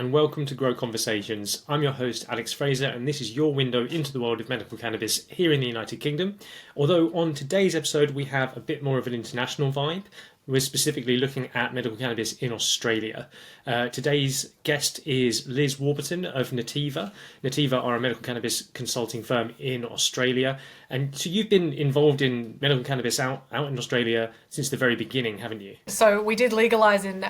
and welcome to Grow Conversations. I'm your host, Alex Fraser, and this is your window into the world of medical cannabis here in the United Kingdom. Although on today's episode, we have a bit more of an international vibe. We're specifically looking at medical cannabis in Australia. Today's guest is Liz Warburton of Nativa. Nativa are a medical cannabis consulting firm in Australia. And so you've been involved in medical cannabis out in Australia since the very beginning, haven't you? So we did legalise in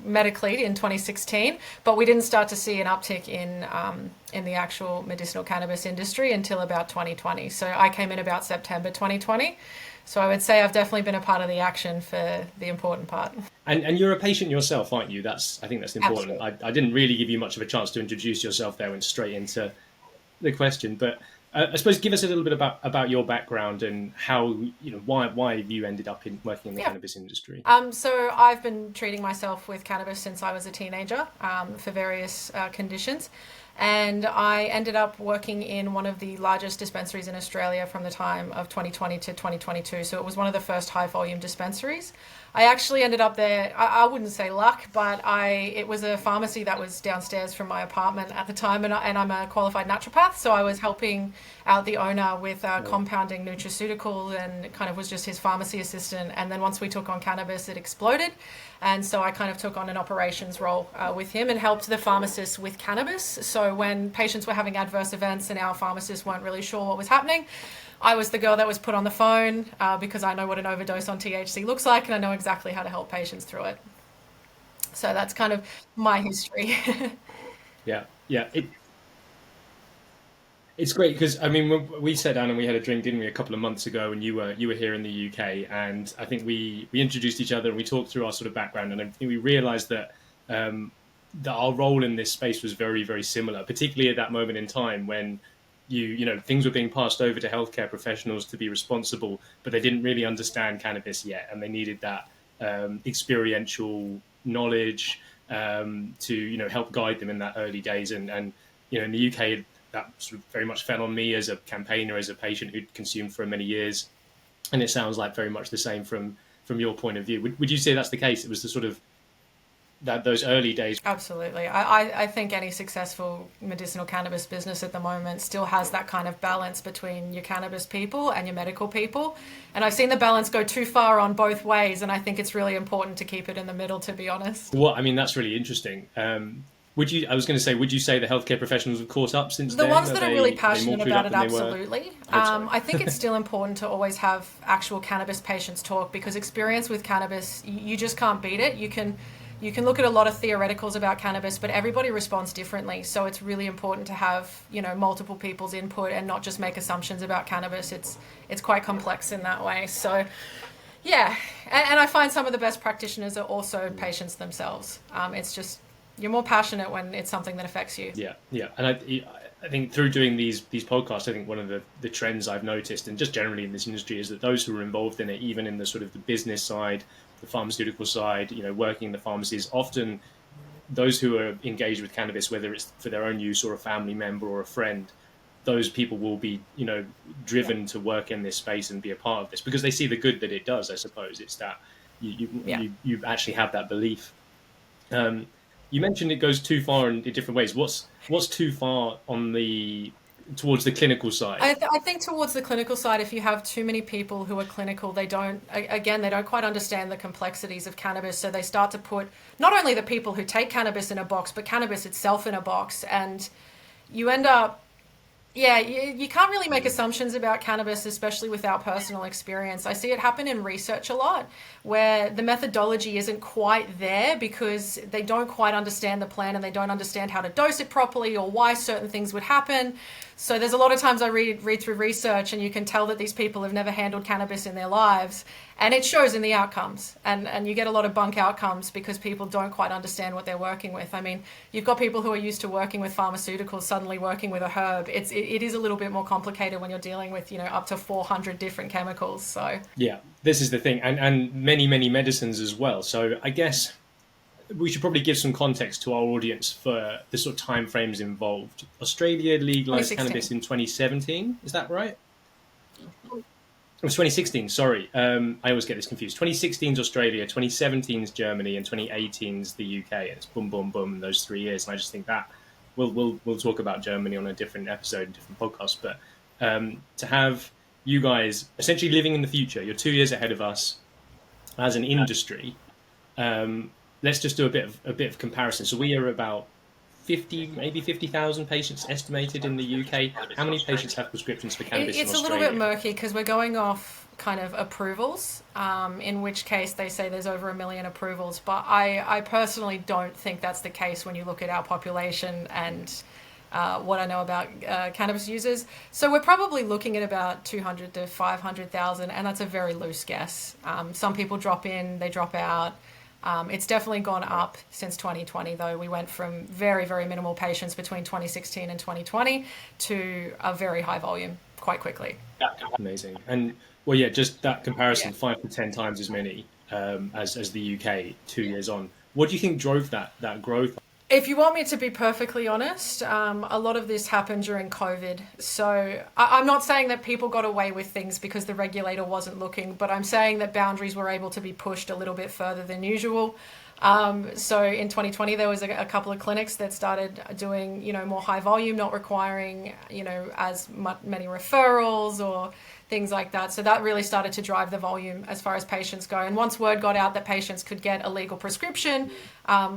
medically in 2016, but we didn't start to see an uptick in the actual medicinal cannabis industry until about 2020. So I came in about September 2020. So I would say I've definitely been a part of the action for the important part. And you're a patient yourself, aren't you? I think that's important. I didn't really give you much of a chance to introduce yourself there, went straight into the question. But I suppose give us a little bit about your background and how, why you ended up working in the cannabis industry. So I've been treating myself with cannabis since I was a teenager for various conditions. And I ended up working in one of the largest dispensaries in Australia from the time of 2020 to 2022. So it was one of the first high volume dispensaries. I actually ended up there, I wouldn't say luck, but it was a pharmacy that was downstairs from my apartment at the time, and I'm a qualified naturopath, so I was helping out the owner with compounding nutraceuticals and kind of was just his pharmacy assistant. And then once we took on cannabis, it exploded. And so I kind of took on an operations role with him and helped the pharmacists with cannabis. So when patients were having adverse events and our pharmacists weren't really sure what was happening, I was the girl that was put on the phone because I know what an overdose on THC looks like and I know exactly how to help patients through it. So that's kind of my history. Yeah. It's great because when we sat down and we had a drink, didn't we, a couple of months ago, and you were here in the UK, and I think we introduced each other and we talked through our sort of background, and I think we realised that that our role in this space was very, very similar, particularly at that moment in time when things were being passed over to healthcare professionals to be responsible, but they didn't really understand cannabis yet, and they needed that experiential knowledge to help guide them in that early days, and in the UK. That sort of very much fell on me as a campaigner, as a patient who'd consumed for many years. And it sounds like very much the same from your point of view. Would you say that's the case? It was the sort of those early days? Absolutely. I think any successful medicinal cannabis business at the moment still has that kind of balance between your cannabis people and your medical people. And I've seen the balance go too far on both ways. And I think it's really important to keep it in the middle, to be honest. Well, that's really interesting. Would you say the healthcare professionals have caught up since then? The ones that are really passionate about it, absolutely. I think it's still important to always have actual cannabis patients talk, because experience with cannabis, you just can't beat it. You can look at a lot of theoreticals about cannabis, but everybody responds differently. So it's really important to have, multiple people's input and not just make assumptions about cannabis. It's quite complex in that way. So yeah, and I find some of the best practitioners are also patients themselves. It's just, you're more passionate when it's something that affects you. Yeah. And I think through doing these podcasts, I think one of the trends I've noticed, and just generally in this industry, is that those who are involved in it, even in the sort of the business side, the pharmaceutical side, working in the pharmacies, often those who are engaged with cannabis, whether it's for their own use or a family member or a friend, those people will be, driven to work in this space and be a part of this because they see the good that it does. I suppose it's that you actually have that belief. You mentioned it goes too far in different ways. What's too far towards the clinical side? I think towards the clinical side, if you have too many people who are clinical, they don't quite understand the complexities of cannabis. So they start to put not only the people who take cannabis in a box, but cannabis itself in a box. And you end up, you can't really make assumptions about cannabis, especially without personal experience. I see it happen in research a lot, where the methodology isn't quite there because they don't quite understand the plan and they don't understand how to dose it properly or why certain things would happen. So there's a lot of times I read through research and you can tell that these people have never handled cannabis in their lives, and it shows in the outcomes. And you get a lot of bunk outcomes because people don't quite understand what they're working with. You've got people who are used to working with pharmaceuticals suddenly working with a herb. It is a little bit more complicated when you're dealing with, up to 400 different chemicals. So yeah, this is the thing, and many medicines as well. So I guess we should probably give some context to our audience for the sort of timeframes involved. Australia legalized cannabis in 2017. Is that right? It was 2016, sorry. I always get this confused. 2016 is Australia, 2017 is Germany, and 2018 is the UK. And it's boom, boom, boom in those 3 years. And I just think that we'll talk about Germany on a different episode, different podcast. But to have you guys essentially living in the future, you're 2 years ahead of us as an industry. Let's just do a bit of comparison. So we are about 50, maybe 50,000 patients estimated in the UK. How many patients have prescriptions for cannabis in It's a Australia? little bit murky because we're going off kind of approvals, in which case they say there's over 1 million approvals. But I personally don't think that's the case when you look at our population and what I know about cannabis users. So we're probably looking at about 200 to 500,000, and that's a very loose guess. Some people drop in, they drop out. It's definitely gone up since 2020, though. We went from very, very minimal patients between 2016 and 2020 to a very high volume quite quickly. Amazing. And well, yeah, just that comparison, 5 to 10 times as many as the UK 2 years on. What do you think drove that growth? If you want me to be perfectly honest, a lot of this happened during COVID. So I'm not saying that people got away with things because the regulator wasn't looking, but I'm saying that boundaries were able to be pushed a little bit further than usual. So in 2020, there was a couple of clinics that started doing, more high volume, not requiring, as many referrals or things like that. So that really started to drive the volume as far as patients go. And once word got out that patients could get a legal prescription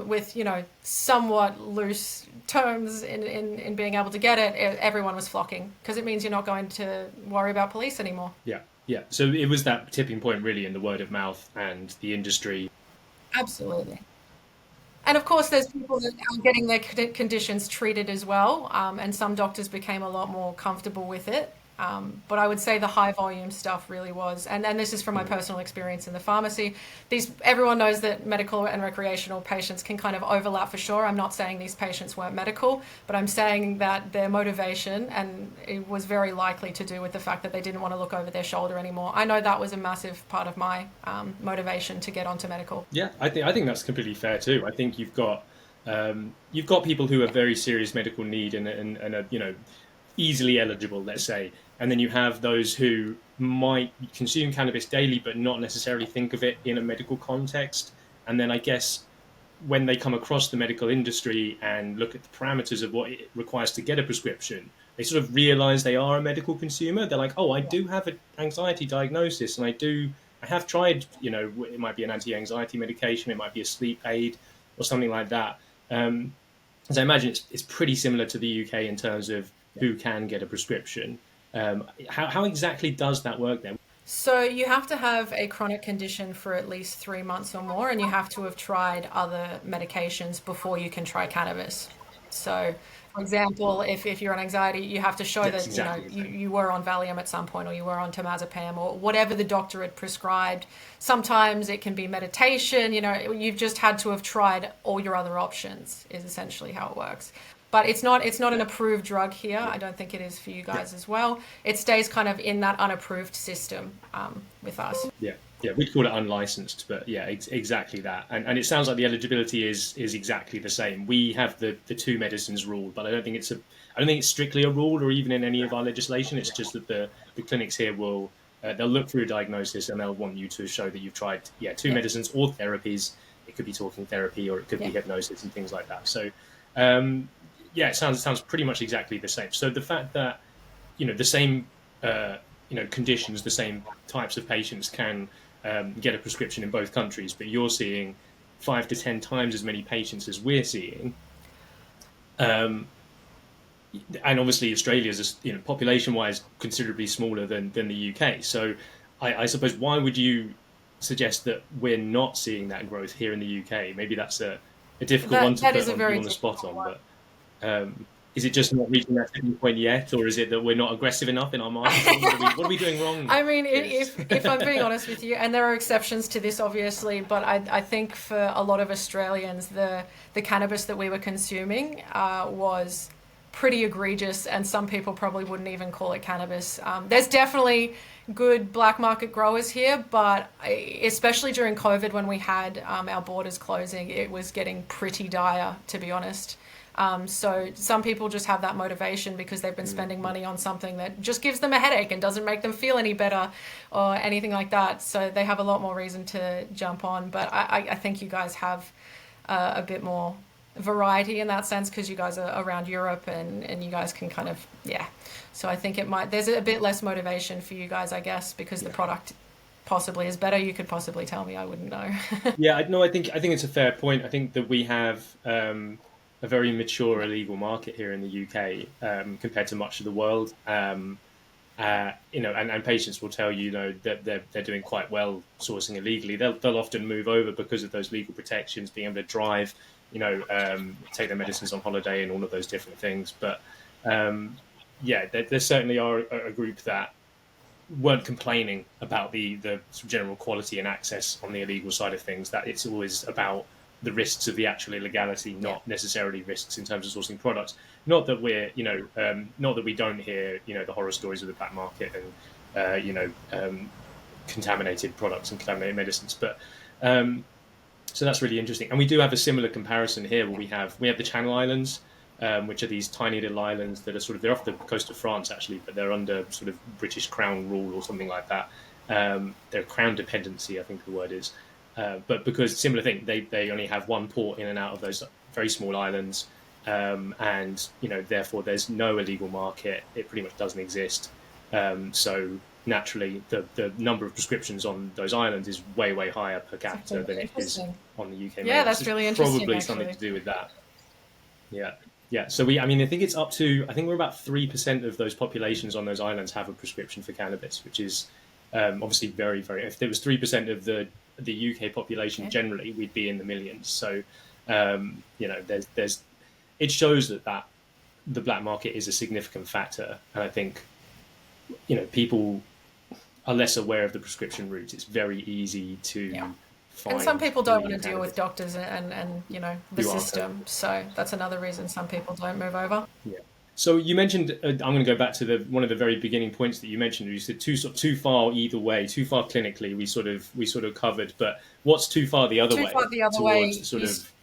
with, somewhat loose terms in being able to get it, everyone was flocking because it means you're not going to worry about police anymore. Yeah, yeah. So it was that tipping point really in the word of mouth and the industry. Absolutely. And of course, there's people that are getting their conditions treated as well, and some doctors became a lot more comfortable with it. But I would say the high volume stuff really was, and this is from my personal experience in the pharmacy. Everyone knows that medical and recreational patients can kind of overlap for sure. I'm not saying these patients weren't medical, but I'm saying that their motivation, and it was very likely to do with the fact that they didn't want to look over their shoulder anymore. I know that was a massive part of my motivation to get onto medical. Yeah, I think that's completely fair too. I think you've got people who have very serious medical need and are, easily eligible, let's say. And then you have those who might consume cannabis daily, but not necessarily think of it in a medical context. And then I guess when they come across the medical industry and look at the parameters of what it requires to get a prescription, they sort of realize they are a medical consumer. They're like, oh, I do have an anxiety diagnosis, and I have tried, it might be an anti-anxiety medication, it might be a sleep aid or something like that. As I imagine, it's pretty similar to the UK in terms of who can get a prescription. How exactly does that work then? So you have to have a chronic condition for at least 3 months or more, and you have to have tried other medications before you can try cannabis. So, for example, if you're on anxiety, you have to show Yes, that exactly. you were on Valium at some point, or you were on temazepam, or whatever the doctor had prescribed. Sometimes it can be meditation. You've just had to have tried all your other options. Is essentially how it works. But it's not an approved drug here. I don't think it is for you guys as well. It stays kind of in that unapproved system with us. Yeah, we'd call it unlicensed, but yeah, exactly that. And it sounds like the eligibility is exactly the same. We have the two medicines rule, but I don't think it's strictly a rule or even in any of our legislation. It's just that the clinics here will they'll look through a diagnosis and they'll want you to show that you've tried two medicines or therapies. It could be talking therapy or it could be hypnosis and things like that. So. It sounds pretty much exactly the same. So the fact that the same conditions, the same types of patients can get a prescription in both countries, but you're seeing 5 to 10 times as many patients as we're seeing, and obviously Australia is population-wise considerably smaller than the UK. So I suppose why would you suggest that we're not seeing that growth here in the UK? Maybe that's a difficult one to put on the spot on, but. Is it just not reaching that tipping point yet, or is it that we're not aggressive enough in our marketing? What are we doing wrong? I mean, if I'm being honest with you, and there are exceptions to this, obviously, but I think for a lot of Australians, the cannabis that we were consuming was pretty egregious, and some people probably wouldn't even call it cannabis. There's definitely good black market growers here, but especially during COVID when we had our borders closing, it was getting pretty dire, to be honest. So some people just have that motivation because they've been spending money on something that just gives them a headache and doesn't make them feel any better or anything like that. So they have a lot more reason to jump on. But I think you guys have a bit more variety in that sense because you guys are around Europe and you guys can kind of, yeah. So I think there's a bit less motivation for you guys, I guess, because the product possibly is better. You could possibly tell me, I wouldn't know. Yeah, no, I think it's a fair point. I think that we have a very mature illegal market here in the UK compared to much of the world. And patients will tell you, that they're doing quite well sourcing illegally. They'll often move over because of those legal protections, being able to drive, take their medicines on holiday and all of those different things. But there certainly are a group that weren't complaining about the general quality and access on the illegal side of things, that it's always about the risks of the actual illegality, not necessarily risks in terms of sourcing products. Not that we're, not that we don't hear, the horror stories of the black market and, contaminated products and contaminated medicines. But so that's really interesting. And we do have a similar comparison here where we have the Channel Islands, which are these tiny little islands that are they're off the coast of France actually, but they're under sort of British Crown rule or something like that. They're Crown dependency, I think the word is. But because similar thing, they only have one port in and out of those very small islands, and therefore there's no illegal market. It pretty much doesn't exist. So naturally, the number of prescriptions on those islands is way higher per capita than it is on the UK. Yeah, that's really interesting. Probably something to do with that. Yeah. So I think it's up to, I think we're about 3% of those populations on those islands have a prescription for cannabis, which is obviously very, very. If there was 3% of the UK population generally, we'd be in the millions. So there's it shows that the black market is a significant factor, and I think people are less aware of the prescription route. It's very easy to find. And some people don't want to deal with doctors and the system. So that's another reason some people don't move over. Yeah. So you mentioned, I'm going to go back to one of the very beginning points that you mentioned. You said too far either way, too far clinically. We sort of covered, but what's too far the other way? Too far the other way.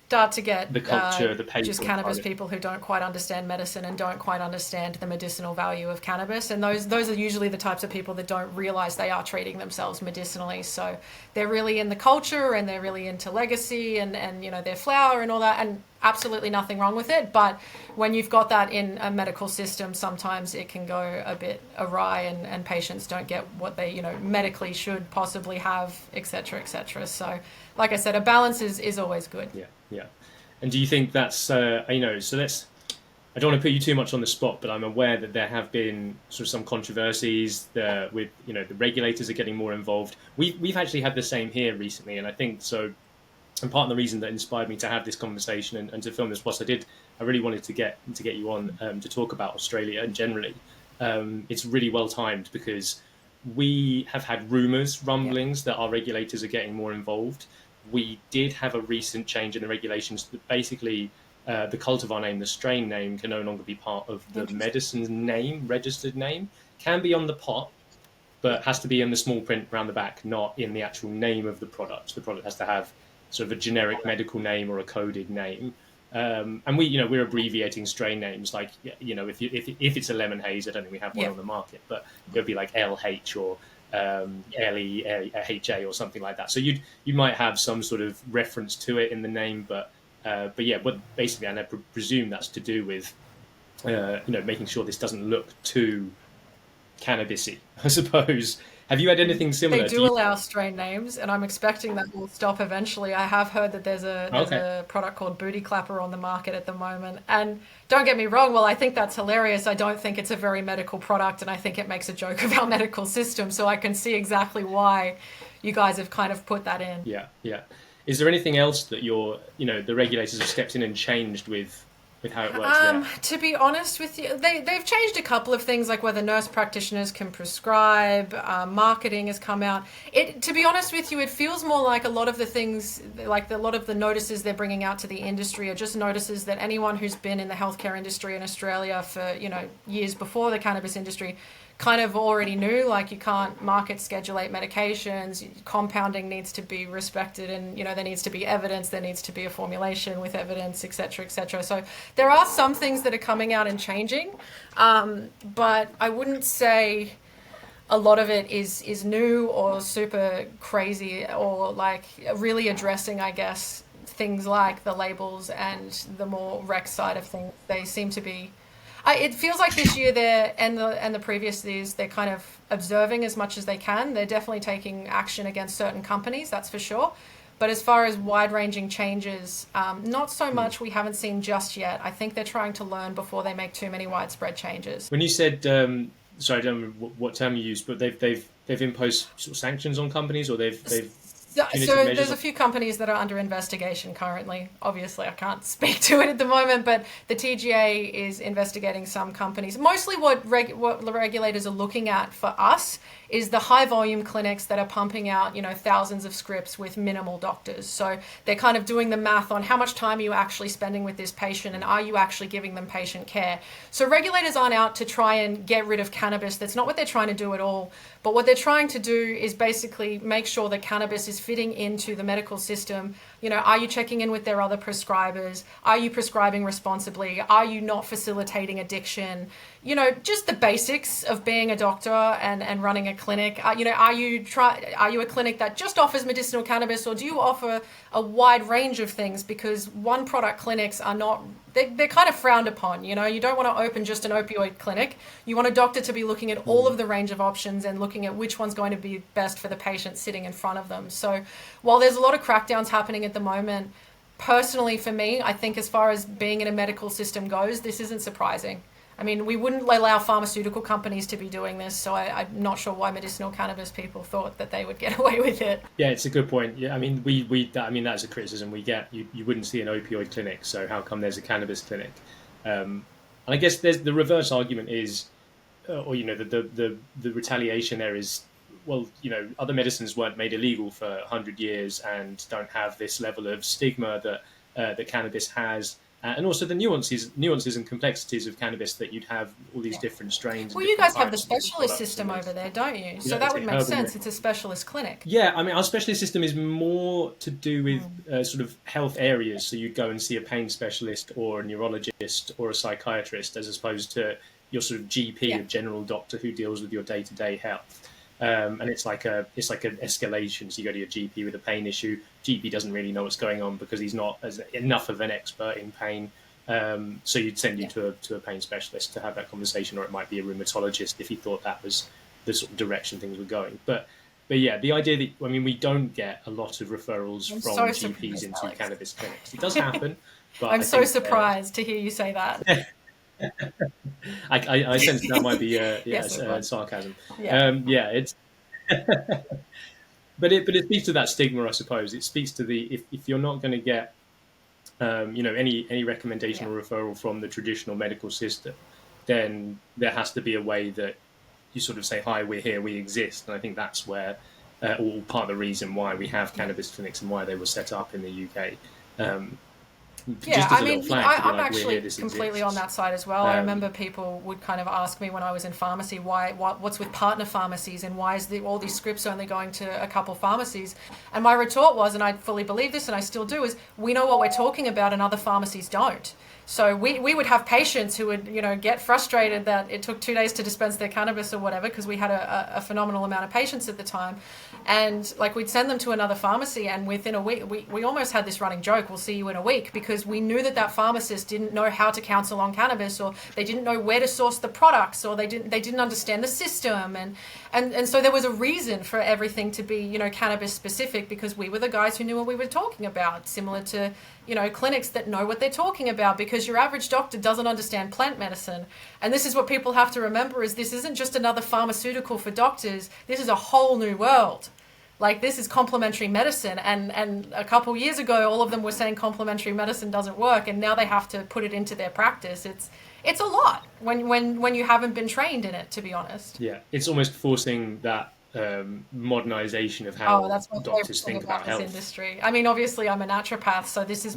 Start to get the culture, the paper, just cannabis people who don't quite understand medicine and don't quite understand the medicinal value of cannabis, and those are usually the types of people that don't realize they are treating themselves medicinally. So they're really in the culture and they're really into legacy and their flower and all that, and absolutely nothing wrong with it. But when you've got that in a medical system, sometimes it can go a bit awry and patients don't get what they medically should possibly have, etc. So like I said, a balance is always good. Yeah. And do you think that's, so I don't want to put you too much on the spot, but I'm aware that there have been sort of some controversies with, the regulators are getting more involved. We've actually had the same here recently. And I think so. And part of the reason that inspired me to have this conversation and to film this was I really wanted to get you on to talk about Australia and generally. It's really well timed because we have had rumblings that our regulators are getting more involved. We did have a recent change in the regulations that basically the cultivar name, the strain name, can no longer be part of the medicine's name, registered name. Can be on the pot, but has to be in the small print around the back, not in the actual name of the product. The product has to have sort of a generic medical name or a coded name. And we're abbreviating strain names like, if it's a lemon haze, I don't think we have one on the market, but it would be like LH or LEHA or something like that. So you might have some sort of reference to it in the name, but basically, and I presume that's to do with making sure this doesn't look too cannabisy, I suppose. Have you had anything similar? They do allow strain names, and I'm expecting that will stop eventually. I have heard that there's a product called Booty Clapper on the market at the moment. And don't get me wrong, well, I think that's hilarious. I don't think it's a very medical product, and I think it makes a joke of our medical system. So I can see exactly why you guys have kind of put that in. Yeah. Is there anything else that the regulators have stepped in and changed with how it works there? To be honest with you, they've changed a couple of things, like whether nurse practitioners can prescribe, marketing has come out. To be honest with you, it feels more like a lot of the things, like a lot of the notices they're bringing out to the industry are just notices that anyone who's been in the healthcare industry in Australia for, years before the cannabis industry kind of already knew, like you can't market Schedule 8 medications, compounding needs to be respected, and there needs to be evidence, there needs to be a formulation with evidence, etc. So there are some things that are coming out and changing, but I wouldn't say a lot of it is new or super crazy or like really addressing, I guess, things like the labels and the more rec side of things. They seem to be. It feels like this year and the previous years they're kind of observing as much as they can. They're definitely taking action against certain companies, that's for sure. But as far as wide-ranging changes, not so much. We haven't seen just yet. I think they're trying to learn before they make too many widespread changes. When you said, sorry, I don't remember what term you used, but they've imposed sort of sanctions on companies, or they've So there's a few companies that are under investigation currently. Obviously, I can't speak to it at the moment, but the TGA is investigating some companies. Mostly what the regulators are looking at for us is the high volume clinics that are pumping out, thousands of scripts with minimal doctors. So they're kind of doing the math on how much time are you actually spending with this patient and are you actually giving them patient care. So regulators aren't out to try and get rid of cannabis. That's not what they're trying to do at all. But what they're trying to do is basically make sure that cannabis is fitting into the medical system. Are you checking in with their other prescribers? Are you prescribing responsibly? Are you not facilitating addiction? Just the basics of being a doctor and running a clinic. Are you a clinic that just offers medicinal cannabis, or do you offer a wide range of things? Because one product clinics are not, they're kind of frowned upon. You don't want to open just an opioid clinic. You want a doctor to be looking at all of the range of options and looking at which one's going to be best for the patient sitting in front of them. So while there's a lot of crackdowns happening at the moment, personally for me, I think as far as being in a medical system goes, this isn't surprising. I mean, we wouldn't allow pharmaceutical companies to be doing this, so I'm not sure why medicinal cannabis people thought that they would get away with it. Yeah, it's a good point. Yeah, I mean, that's a criticism we get. You wouldn't see an opioid clinic, so how come there's a cannabis clinic? And I guess there's the reverse argument is, the retaliation there is, well, other medicines weren't made illegal for 100 years and don't have this level of stigma that cannabis has. And also the nuances and complexities of cannabis, that you'd have all these different strains. Well, you guys have the specialist system over there, don't you? So that would make sense. It's a specialist clinic. Yeah, I mean, our specialist system is more to do with sort of health areas. So you'd go and see a pain specialist or a neurologist or a psychiatrist, as opposed to your sort of GP, a general doctor who deals with your day-to-day health. And it's like an escalation. So you go to your GP with a pain issue. GP doesn't really know what's going on because he's not enough of an expert in pain. So you'd send you to a pain specialist to have that conversation, or it might be a rheumatologist if he thought that was the sort of direction things were going. But yeah, the idea that, I mean, we don't get a lot of referrals from GPs into cannabis clinics. It does happen. But I'm so surprised to hear you say that. I sense that might be sarcasm. Yeah, it's but it speaks to that stigma, I suppose. It speaks to the if you're not going to get any recommendation or referral from the traditional medical system, then there has to be a way that you sort of say, hi, we're here, we exist. And I think that's where all part of the reason why we have cannabis clinics and why they were set up in the UK. I'm actually completely on that side as well. I remember people would kind of ask me when I was in pharmacy, what's with partner pharmacies and why is all these scripts only going to a couple pharmacies? And my retort was, and I fully believe this and I still do, is we know what we're talking about and other pharmacies don't. So we would have patients who would, get frustrated that it took 2 days to dispense their cannabis or whatever, because we had a phenomenal amount of patients at the time. And we'd send them to another pharmacy, and within a week, we almost had this running joke, we'll see you in a week, because we knew that pharmacist didn't know how to counsel on cannabis, or they didn't know where to source the products, or they didn't understand the system. And so there was a reason for everything to be, cannabis specific, because we were the guys who knew what we were talking about, similar to, clinics that know what they're talking about, because your average doctor doesn't understand plant medicine. And this is what people have to remember, is this isn't just another pharmaceutical for doctors. This is a whole new world. This is complementary medicine. And a couple years ago, all of them were saying complementary medicine doesn't work. And now they have to put it into their practice. It's a lot when you haven't been trained in it, to be honest. Yeah, it's almost forcing that modernization of Oh, how that's my favorite doctors thing think about about this health. industry. I mean, obviously, I'm a naturopath, so this is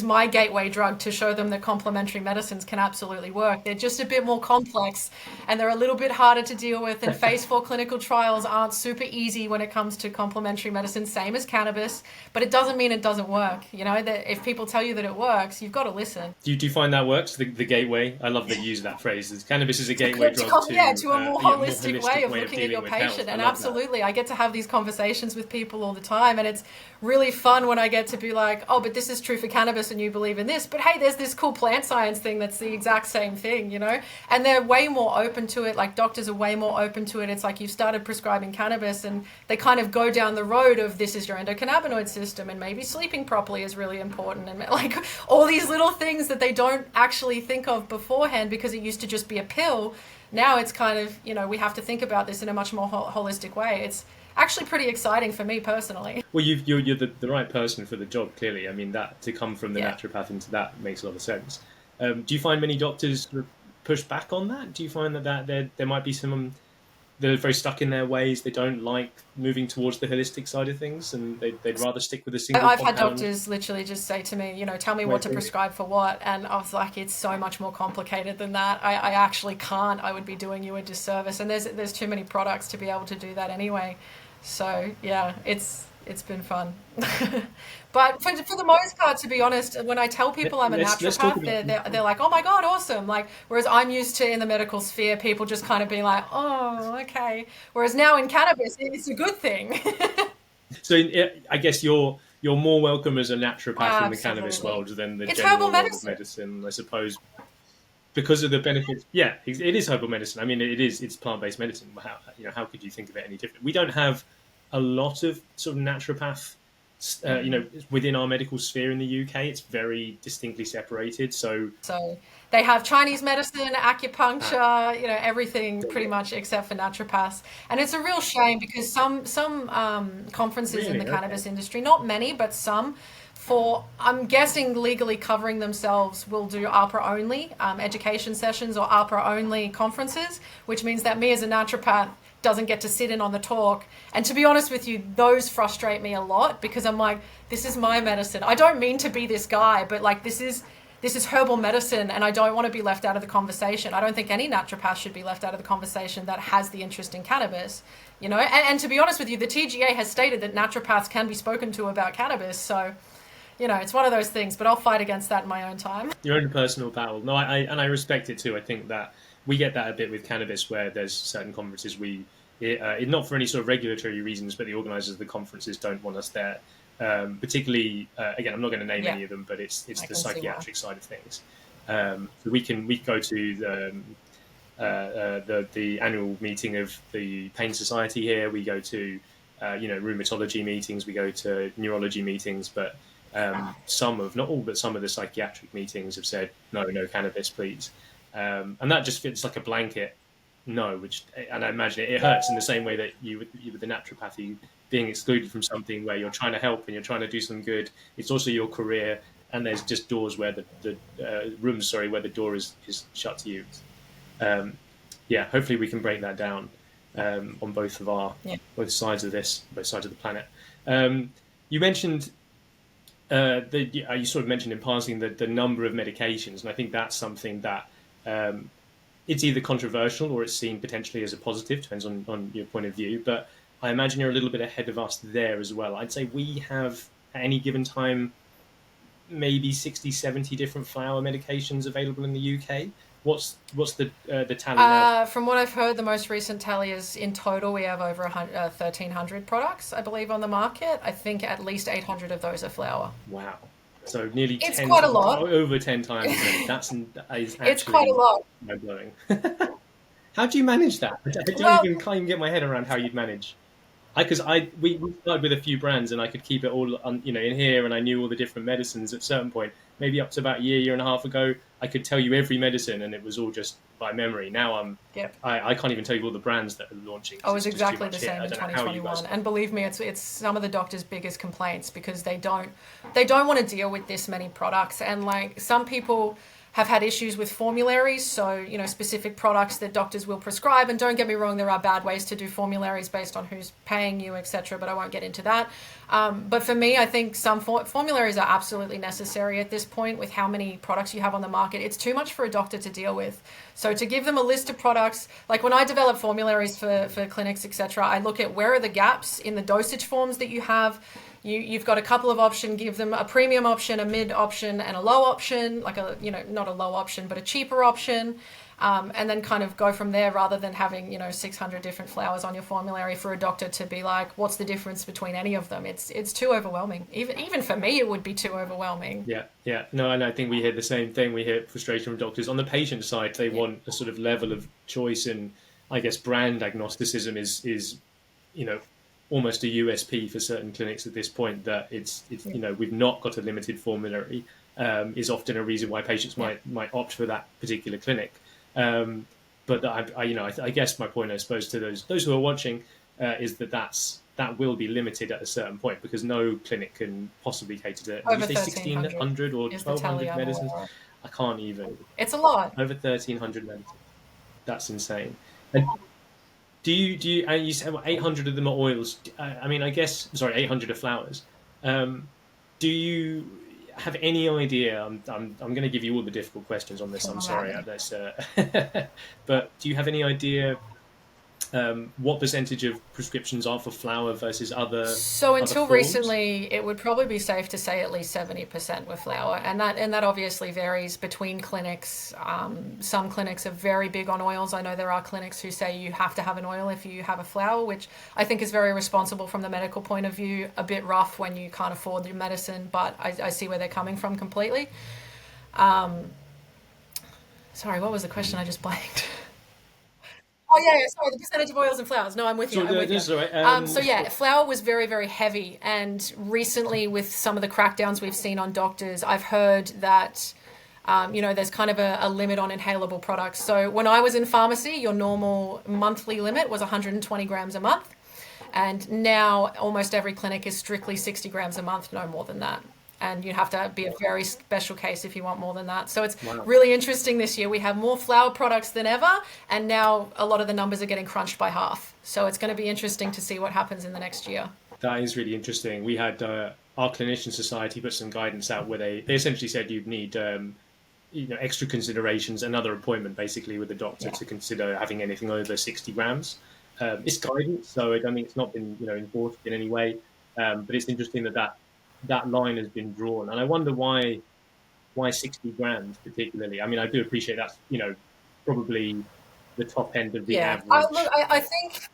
my gateway drug to show them that complementary medicines can absolutely work. They're just a bit more complex, and they're a little bit harder to deal with. And phase 4 clinical trials aren't super easy when it comes to complementary medicine, same as cannabis. But it doesn't mean it doesn't work. You know, that if people tell you that it works, you've got to listen. Do you find that works? The gateway. I love that you use that phrase. Cannabis is a gateway drug Yeah, to to a more more holistic way holistic of way of looking at dealing your with health. patient. I And love that. absolutely, I get to have these conversations with people all the time. And it's really fun when I get to be like, oh, but this is true for cannabis and you believe in this. But hey, there's this cool plant science thing that's the exact same thing, you know? And they're way more open to it. Like doctors are way more open to it. It's like you've started prescribing cannabis and they kind of go down the road of this is your endocannabinoid system and maybe sleeping properly is really important. And like all these little things that they don't actually think of beforehand because it used to just be a pill. Now it's kind of, you know, we have to think about this in a much more holistic way. It's actually pretty exciting for me personally. Well, you're the right person for the job. Clearly, I mean that to come from the Yeah. naturopath into that makes a lot of sense. Do you find many doctors sort of push back on that? Do you find that there might be some that are very stuck in their ways? They don't like moving towards the holistic side of things, and they'd rather stick with a single I've had compound doctors literally just say to me, you know, tell me way what of to doing it. prescribe for what. And I was like, it's so much more complicated than that. I actually can't. I would be doing you a disservice. And there's too many products to be able to do that anyway. So yeah, it's been fun. But for the most part, to be honest, when I tell people I'm a Let's talk naturopath, about. they're like, oh my God, awesome. Like, whereas I'm used to in the medical sphere, people just kind of being like, oh, okay. Whereas now in cannabis, it's a good thing. So I guess you're more welcome as a naturopath in the cannabis Absolutely. world than the It's herbal general world of medicine. medicine, I suppose, because of the benefits. Yeah, it is herbal medicine. I mean, it's plant-based medicine. How could you think of it any different? We don't have a lot of sort of naturopath, within our medical sphere in the UK. It's very distinctly separated. So, So they have Chinese medicine, uh, acupuncture, you know, everything pretty much except for naturopaths. And it's a real shame because some conferences in the really, okay. cannabis industry, not many, but some, for I'm guessing legally covering themselves, will do APRA only education sessions or APRA only conferences, which means that me as a naturopath doesn't get to sit in on the talk. And to be honest with you, those frustrate me a lot because I'm like, this is my medicine. I don't mean to be this guy, but like this is herbal medicine and I don't want to be left out of the conversation. I don't think any naturopath should be left out of the conversation that has the interest in cannabis, you know? And to be honest with you, the TGA has stated that naturopaths can be spoken to about cannabis. So, you know, it's one of those things, but I'll fight against that in my own time. Your own personal battle. No, I respect it too. I think that we get that a bit with cannabis, where there's certain conferences not for any sort of regulatory reasons, but the organisers of the conferences don't want us there. Particularly, again, I'm not going to name Yeah, any of them, but it's I the can see why. psychiatric side of things. So we go to the annual meeting of the Pain Society here. We go to rheumatology meetings. We go to neurology meetings, but some of not all, but some of the psychiatric meetings have said no cannabis, please, and that just fits like a blanket no. And I imagine it hurts in the same way that you with the naturopathy being excluded from something where you're trying to help and you're trying to do some good. It's also your career, and there's just doors where the rooms, sorry, where the door is shut to you. Um, yeah, hopefully we can break that down on Yeah. both sides of both sides of the planet. You mentioned you sort of mentioned in passing the number of medications, and I think that's something that it's either controversial or it's seen potentially as a positive, depends on your point of view. But I imagine you're a little bit ahead of us there as well. I'd say we have at any given time maybe 60, 70 different flower medications available in the UK. What's the tally now? From what I've heard, the most recent tally is in total we have over 1,300 products, I believe, on the market. I think at least 800 of those are flower. Wow. So nearly It's 10, quite a lot. over 10 times as many. That is It's quite a actually lot. mind blowing. How do you manage that? Well, Can't even get my head around how you'd manage. Because we started with a few brands, and I could keep it all in here, and I knew all the different medicines at a certain point. Maybe up to about a year and a half ago, I could tell you every medicine, and it was all just by memory. Now yep. I can't even tell you all the brands that are launching I because was it's just too exactly the much here. same I in don't know how you guys 2021, do and it. believe me, it's some of the doctors' biggest complaints because they don't want to deal with this many products, and like some people have had issues with formularies, so specific products that doctors will prescribe. And don't get me wrong, there are bad ways to do formularies based on who's paying you, etc., but I won't get into that. But for me, I think some formularies are absolutely necessary at this point with how many products you have on the market. It's too much for a doctor to deal with. So to give them a list of products, like when I develop formularies for clinics, etc., I look at where are the gaps in the dosage forms that you have. You've got a couple of options, give them a premium option, a mid option, and a low option, like not a low option, but a cheaper option. And then kind of go from there rather than having, 600 different flowers on your formulary for a doctor to be like, what's the difference between any of them? It's too overwhelming. Even for me, it would be too overwhelming. Yeah. No, and I think we hear the same thing. We hear frustration from doctors. On the patient side, they want a sort of level of choice, and I guess brand agnosticism is almost a USP for certain clinics at this point, that it's we've not got a limited formulary, is often a reason why patients might opt for that particular clinic. But I guess my point, I suppose, to those who are watching, is that will be limited at a certain point, because no clinic can possibly cater to. Did you say 1,600 or 1,200 medicines? I can't even. It's a lot. Over 1,300 medicines. That's insane. And do you? And you said 800 of them are oils. I guess 800 are flowers. Do you have any idea? I'm going to give you all the difficult questions on this. I'm sorry, but do you have any idea what percentage of prescriptions are for flower versus other? So until forms? recently, it would probably be safe to say at least 70% were flower, and that obviously varies between clinics. Some clinics are very big on oils. I know there are clinics who say you have to have an oil if you have a flower, which I think is very responsible from the medical point of view. A bit rough when you can't afford your medicine, but I see where they're coming from completely. Sorry, what was the question? I just blanked. Oh yeah, sorry, the percentage of oils and flowers. No, I'm with you. So yeah, flower was very, very heavy, and recently with some of the crackdowns we've seen on doctors, I've heard that there's kind of a limit on inhalable products. So when I was in pharmacy, your normal monthly limit was 120 grams a month, and now almost every clinic is strictly 60 grams a month, no more than that. And you have to be a very special case if you want more than that. So it's really interesting this year. We have more flower products than ever, and now a lot of the numbers are getting crunched by half. So it's going to be interesting to see what happens in the next year. That is really interesting. We had our clinician society put some guidance out where they essentially said you'd need extra considerations, another appointment basically with the doctor to consider having anything over 60 grams. It's guidance, so I mean it's not been enforced in any way, but it's interesting that line has been drawn, and I wonder why 60 grams particularly. I mean, I do appreciate that's probably the top end of the average. I think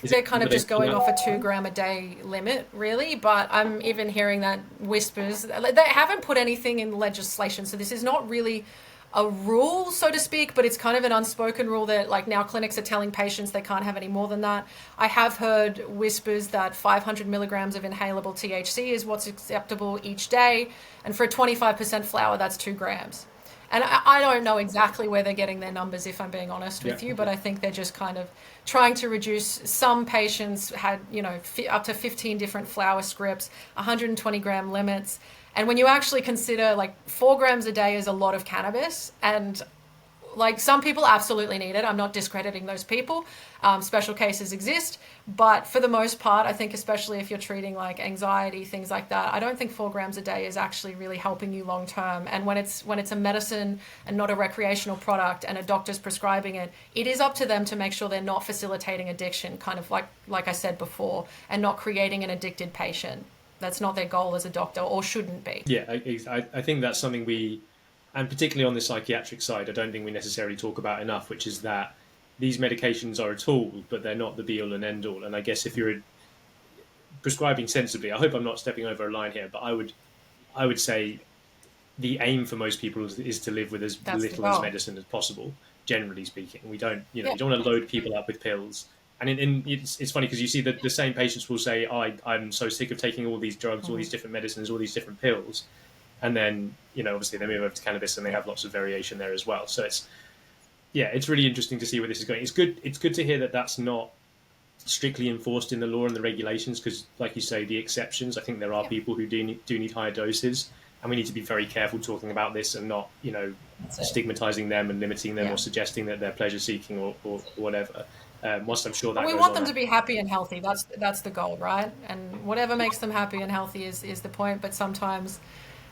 they're kind of just going off a 2 gram a day limit, really. But I'm even hearing that whispers. They haven't put anything in legislation, so this is not really a rule, so to speak, but it's kind of an unspoken rule that like now clinics are telling patients they can't have any more than that. I have heard whispers that 500 milligrams of inhalable THC is what's acceptable each day, and for a 25% flower, that's 2 grams. And I don't know exactly where they're getting their numbers, if I'm being honest with you, but I think they're just kind of trying to reduce. Some patients had, up to 15 different flower scripts, 120 gram limits. And when you actually consider like 4 grams a day is a lot of cannabis, and like some people absolutely need it. I'm not discrediting those people. Special cases exist, but for the most part, I think especially if you're treating like anxiety, things like that, I don't think 4 grams a day is actually really helping you long term. And when it's a medicine and not a recreational product, and a doctor's prescribing it, it is up to them to make sure they're not facilitating addiction, kind of like I said before, and not creating an addicted patient. That's not their goal as a doctor, or shouldn't be. Yeah, I think that's something and particularly on the psychiatric side, I don't think we necessarily talk about enough, which is that these medications are a tool, but they're not the be-all and end-all. And I guess if you're prescribing sensibly, I hope I'm not stepping over a line here, but I would say the aim for most people is to live with as little as medicine as possible, generally speaking. We don't, you don't want to load people up with pills. And it's funny because you see that the same patients will say, I'm so sick of taking all these drugs, all these different medicines, all these different pills. And then, obviously they move over to cannabis and they have lots of variation there as well. So it's really interesting to see where this is going. It's good to hear that that's not strictly enforced in the law and the regulations, because like you say, the exceptions, I think there are people who do need higher doses. and we need to be very careful talking about this and not, stigmatizing them and limiting them or suggesting that they're pleasure seeking or whatever. Whilst I'm sure that we goes want on. them to be happy and healthy. That's the goal, right? And whatever makes them happy and healthy is the point. But sometimes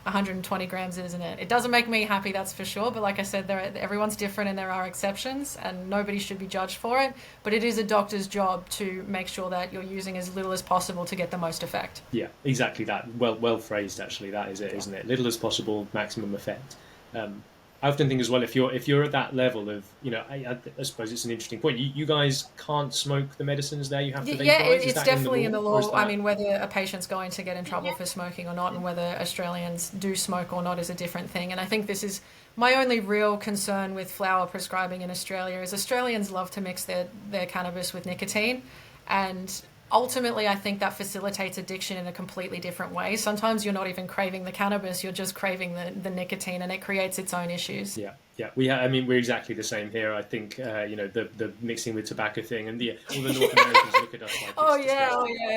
120 grams isn't it? It doesn't make me happy, that's for sure. But like I said, everyone's different and there are exceptions, and nobody should be judged for it. But it is a doctor's job to make sure that you're using as little as possible to get the most effect. Yeah, exactly that. Well phrased, actually. That is it, isn't it? Little as possible, maximum effect. I often think as well, if you're at that level of, I suppose it's an interesting point. You guys can't smoke the medicines there. You have to vaporize. Yeah, it's definitely in the law. That... I mean, whether a patient's going to get in trouble for smoking or not, and whether Australians do smoke or not is a different thing. And I think this is my only real concern with flower prescribing in Australia is Australians love to mix their cannabis with nicotine, and ultimately, I think that facilitates addiction in a completely different way. Sometimes you're not even craving the cannabis, you're just craving the nicotine, and it creates its own issues. Yeah. We're exactly the same here. I think, the mixing with tobacco thing, and all the North Americans look at us like, oh yeah.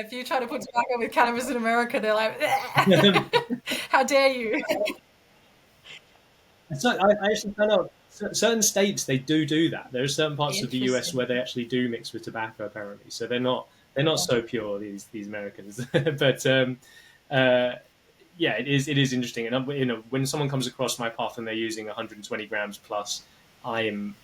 If you try to put tobacco with cannabis in America, they're like, how dare you? So I actually found out certain states, they do that. There are certain parts of the US where they actually do mix with tobacco, apparently. So they're not so pure, these Americans. But it is interesting. And when someone comes across my path and they're using 120 grams plus, I am,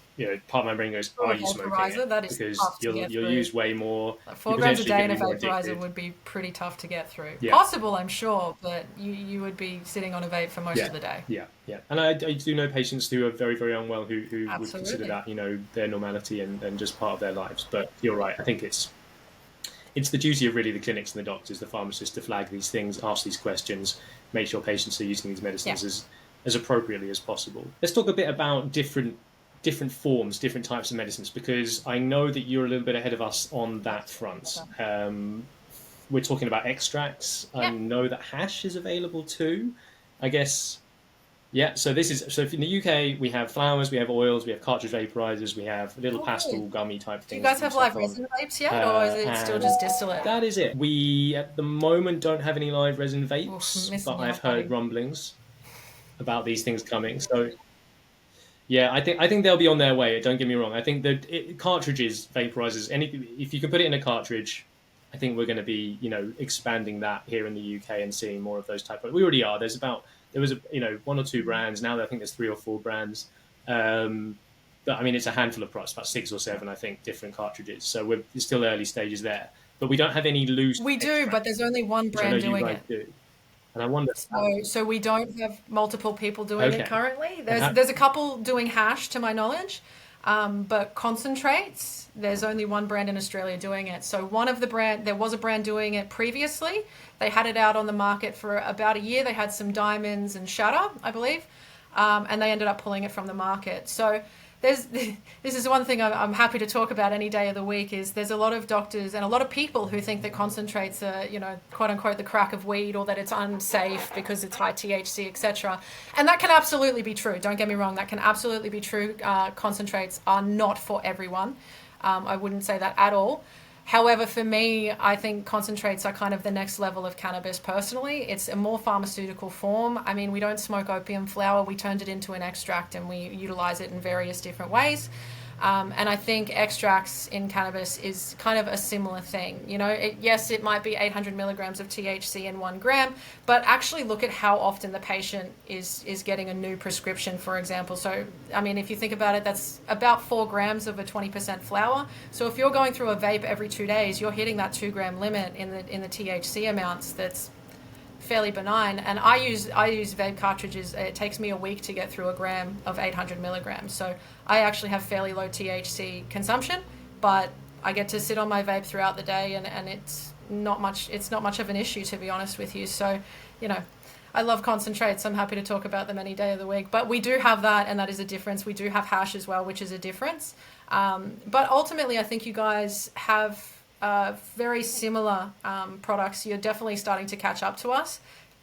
part of my brain goes, are you smoking it? That is because tough to you'll use way more. Like 4 grams a day in a vaporizer would be pretty tough to get through. Yeah. Possible, I'm sure, but you would be sitting on a vape for most of the day. Yeah. And I do know patients who are very, very unwell who would consider that, their normality and just part of their lives. But you're right. I think it's the duty of really the clinics and the doctors, the pharmacists, to flag these things, ask these questions, make sure patients are using these medicines as appropriately as possible. Let's talk a bit about different forms, different types of medicines, because I know that you're a little bit ahead of us on that front. We're talking about extracts. I know that hash is available too, I guess. Yeah, so in the UK, we have flowers, we have oils, we have cartridge vaporizers, we have little pastel gummy type things. Do you guys have live resin vapes yet, or is it still just distillate? That is it. We, at the moment, don't have any live resin vapes, but I've heard rumblings about these things coming. So, yeah, I think they'll be on their way. Don't get me wrong. I think that cartridges, vaporizers, if you can put it in a cartridge, I think we're going to be, expanding that here in the UK and seeing more of those type of. We already are. There was one or two brands. Now I think there's 3 or 4 brands. But I mean, it's a handful of products, about 6 or 7, I think, different cartridges. So we're still early stages there. But we don't have any loose. We do, but there's only one brand doing it. Do. And I wonder. So we don't have multiple people doing it currently. There's a couple doing hash, to my knowledge. But concentrates, there's only one brand in Australia doing it. So there was a brand doing it previously. They had it out on the market for about a year. They had some diamonds and shatter, I believe. And they ended up pulling it from the market. So this is one thing I'm happy to talk about any day of the week, is there's a lot of doctors and a lot of people who think that concentrates are, quote unquote, the crack of weed, or that it's unsafe because it's high THC, etc. And that can absolutely be true. Don't get me wrong. That can absolutely be true. Concentrates are not for everyone. I wouldn't say that at all. However, for me, I think concentrates are kind of the next level of cannabis personally. It's a more pharmaceutical form. I mean, we don't smoke opium flower. We turned it into an extract and we utilize it in various different ways. And I think extracts in cannabis is kind of a similar thing. Yes, it might be 800 milligrams of THC in 1 gram, but actually look at how often the patient is getting a new prescription, for example. So, I mean, if you think about it, that's about 4 grams of a 20% flower. So if you're going through a vape every 2 days, you're hitting that 2 gram limit in the THC amounts. That's fairly benign. And I use vape cartridges. It takes me a week to get through a gram of 800 milligrams. So I actually have fairly low THC consumption, but I get to sit on my vape throughout the day, and it's not much of an issue, to be honest with you. So, I love concentrates. I'm happy to talk about them any day of the week. But we do have that, and that is a difference. We do have hash as well, which is a difference. But ultimately, I think you guys have very similar products. You're definitely starting to catch up to us.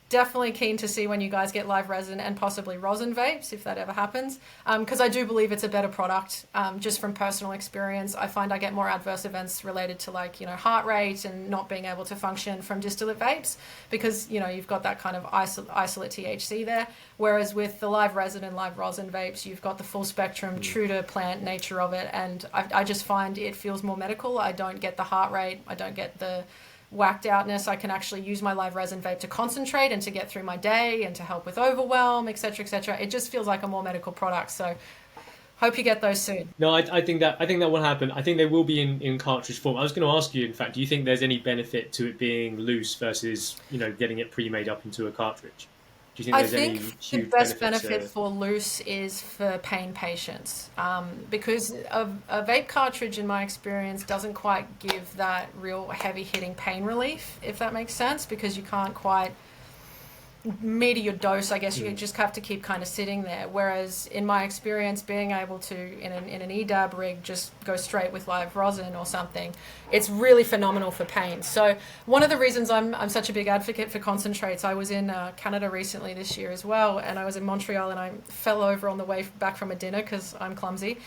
definitely keen to see when you guys get live resin and possibly rosin vapes, if that ever happens, because I do believe it's a better product. Just from personal experience, I find I get more adverse events related to, like, heart rate and not being able to function from distillate vapes, because you've got that kind of isolate THC there, whereas with the live resin and live rosin vapes, you've got the full spectrum, true to plant nature of it, and I just find it feels more medical. I don't get the heart rate, I don't get the whacked outness. I can actually use my live resin vape to concentrate and to get through my day and to help with overwhelm, etc., etc. It just feels like a more medical product. So hope you get those soon. No, I think that will happen. I think they will be in cartridge form. I was going to ask you, in fact, do you think there's any benefit to it being loose versus getting it pre-made up into a cartridge? Do you think there's any huge the best benefit benefit for loose is for pain patients, because a vape cartridge, in my experience, doesn't quite give that real heavy hitting pain relief, if that makes sense, because you can't quite meter your dose. I guess you just have to keep kind of sitting there, whereas in my experience, being able to in an EDAB rig just go straight with live rosin or something, it's really phenomenal for pain. So one of the reasons I'm such a big advocate for concentrates, I was in Canada recently this year as well, and I was in Montreal, and I fell over on the way back from a dinner because I'm clumsy.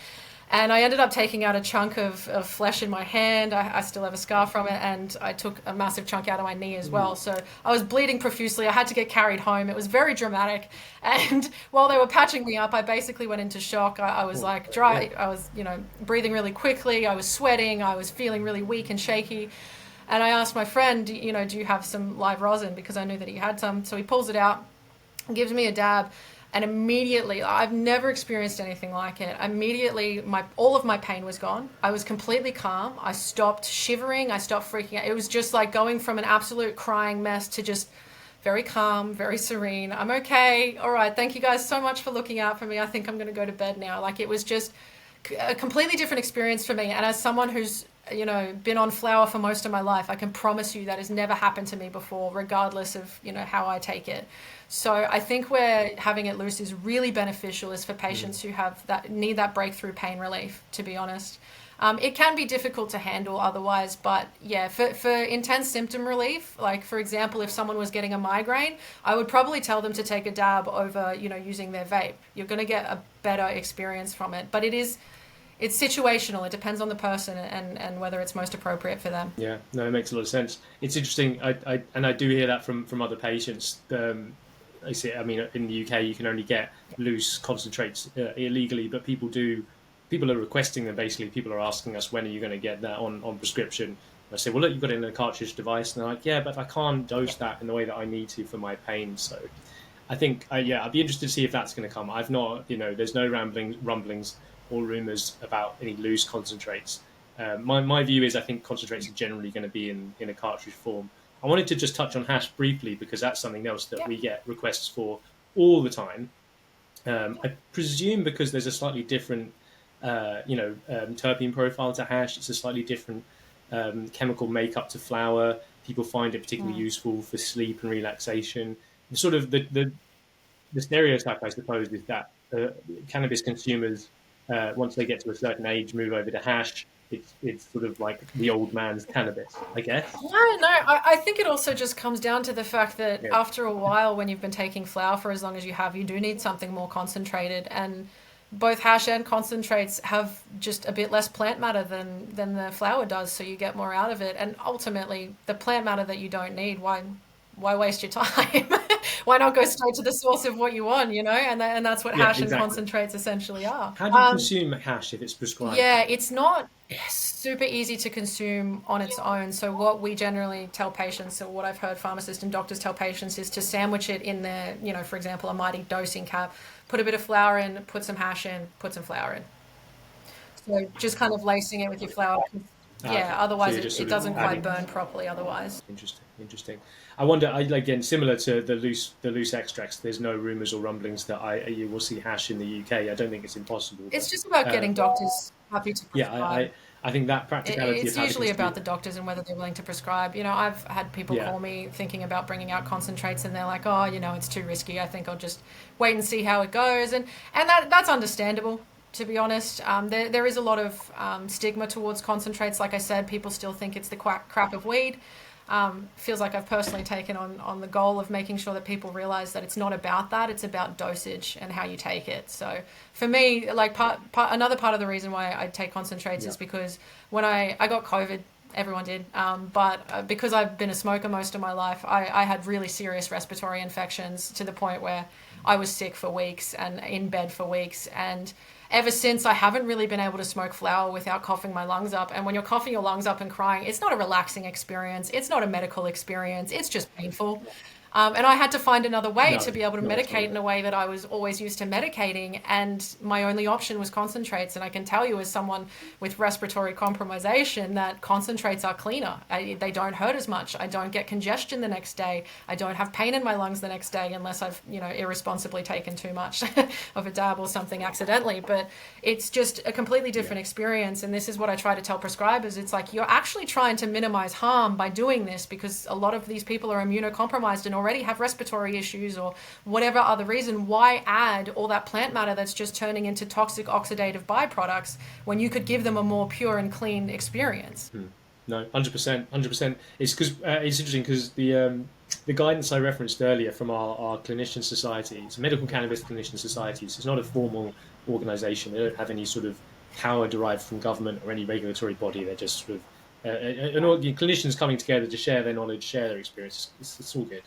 And I ended up taking out a chunk of flesh in my hand. I still have a scar from it, and I took a massive chunk out of my knee as well. So I was bleeding profusely. I had to get carried home. It was very dramatic. And while they were patching me up, I basically went into shock. I was like dry. I was, breathing really quickly. I was sweating. I was feeling really weak and shaky. And I asked my friend, do you have some live rosin? Because I knew that he had some. So he pulls it out, gives me a dab. And immediately, I've never experienced anything like it. Immediately, all of my pain was gone. I was completely calm. I stopped shivering. I stopped freaking out. It was just like going from an absolute crying mess to just very calm, very serene. I'm okay. All right. Thank you guys so much for looking out for me. I think I'm going to go to bed now. Like, it was just a completely different experience for me. And as someone who's been on flower for most of my life, I can promise you that has never happened to me before, regardless of how I take it. So I think where having it loose is really beneficial is for patients who need that breakthrough pain relief, to be honest. It can be difficult to handle otherwise, but yeah, for intense symptom relief, like for example, if someone was getting a migraine, I would probably tell them to take a dab over, using their vape. You're going to get a better experience from it, but it's situational. It depends on the person and whether it's most appropriate for them. Yeah, no, it makes a lot of sense. It's interesting. I do hear that from other patients. I see. I mean, in the UK, you can only get loose concentrates illegally, but people are requesting them. Basically, people are asking us, when are you going to get that on prescription? I say, well, look, you've got it in a cartridge device. And they're like, yeah, but I can't dose that in the way that I need to for my pain. So I think, I'd be interested to see if that's going to come. I've not, there's no rumblings or rumors about any loose concentrates. My view is I think concentrates are generally going to be in a cartridge form. I wanted to just touch on hash briefly because that's something else that we get requests for all the time. I presume because there's a slightly different, terpene profile to hash. It's a slightly different chemical makeup to flower. People find it particularly useful for sleep and relaxation. And sort of the stereotype, I suppose, is that cannabis consumers, once they get to a certain age, move over to hash. It's sort of like the old man's cannabis, I guess. No, I think it also just comes down to the fact that after a while, when you've been taking flower for as long as you have, you do need something more concentrated. And both hash and concentrates have just a bit less plant matter than the flower does, so you get more out of it. And ultimately, the plant matter that you don't need, why waste your time? Why not go straight to the source of what you want, And that's what hash and concentrates essentially are. How do you consume hash if it's prescribed? Yeah, it's not super easy to consume on its own. So what we generally tell patients, or what I've heard pharmacists and doctors tell patients, is to sandwich it in their, for example, a mighty dosing cap, put a bit of flour in, put some hash in, put some flour in. So just kind of lacing it with your flour. Otherwise it doesn't quite burn properly otherwise. Interesting. I wonder, again, similar to the loose extracts, there's no rumours or rumblings that you will see hash in the UK. I don't think it's impossible. It's just about getting doctors happy to prescribe. I think that practicality it's usually about the doctors and whether they're willing to prescribe. I've had people call me thinking about bringing out concentrates, and they're like, oh, it's too risky. I think I'll just wait and see how it goes. And that's understandable, to be honest. There is a lot of stigma towards concentrates. Like I said, people still think it's the crap of weed. feels like I've personally taken on the goal of making sure that people realize that it's not about that, it's about dosage and how you take it. So for me, like another part of the reason why I take concentrates is because when I got COVID, everyone did, but because I've been a smoker most of my life, I had really serious respiratory infections to the point where I was sick for weeks and in bed for weeks. And ever since, I haven't really been able to smoke flower without coughing my lungs up. And when you're coughing your lungs up and crying, it's not a relaxing experience. It's not a medical experience. It's just painful. And I had to find another way to be able to medicate in a way that I was always used to medicating. And my only option was concentrates. And I can tell you, as someone with respiratory compromisation, that concentrates are cleaner. They don't hurt as much. I don't get congestion the next day. I don't have pain in my lungs the next day unless I've, irresponsibly taken too much of a dab or something accidentally. But it's just a completely different experience. And this is what I try to tell prescribers. It's like, you're actually trying to minimize harm by doing this, because a lot of these people are immunocompromised and already have respiratory issues or whatever other reason. Why add all that plant matter that's just turning into toxic oxidative byproducts when you could give them a more pure and clean experience? No, 100%. It's because it's interesting because the guidance I referenced earlier from our clinician societies, medical cannabis clinician societies, it's not a formal organisation. They don't have any sort of power derived from government or any regulatory body. They're just sort of clinicians coming together to share their knowledge, share their experience. It's all good.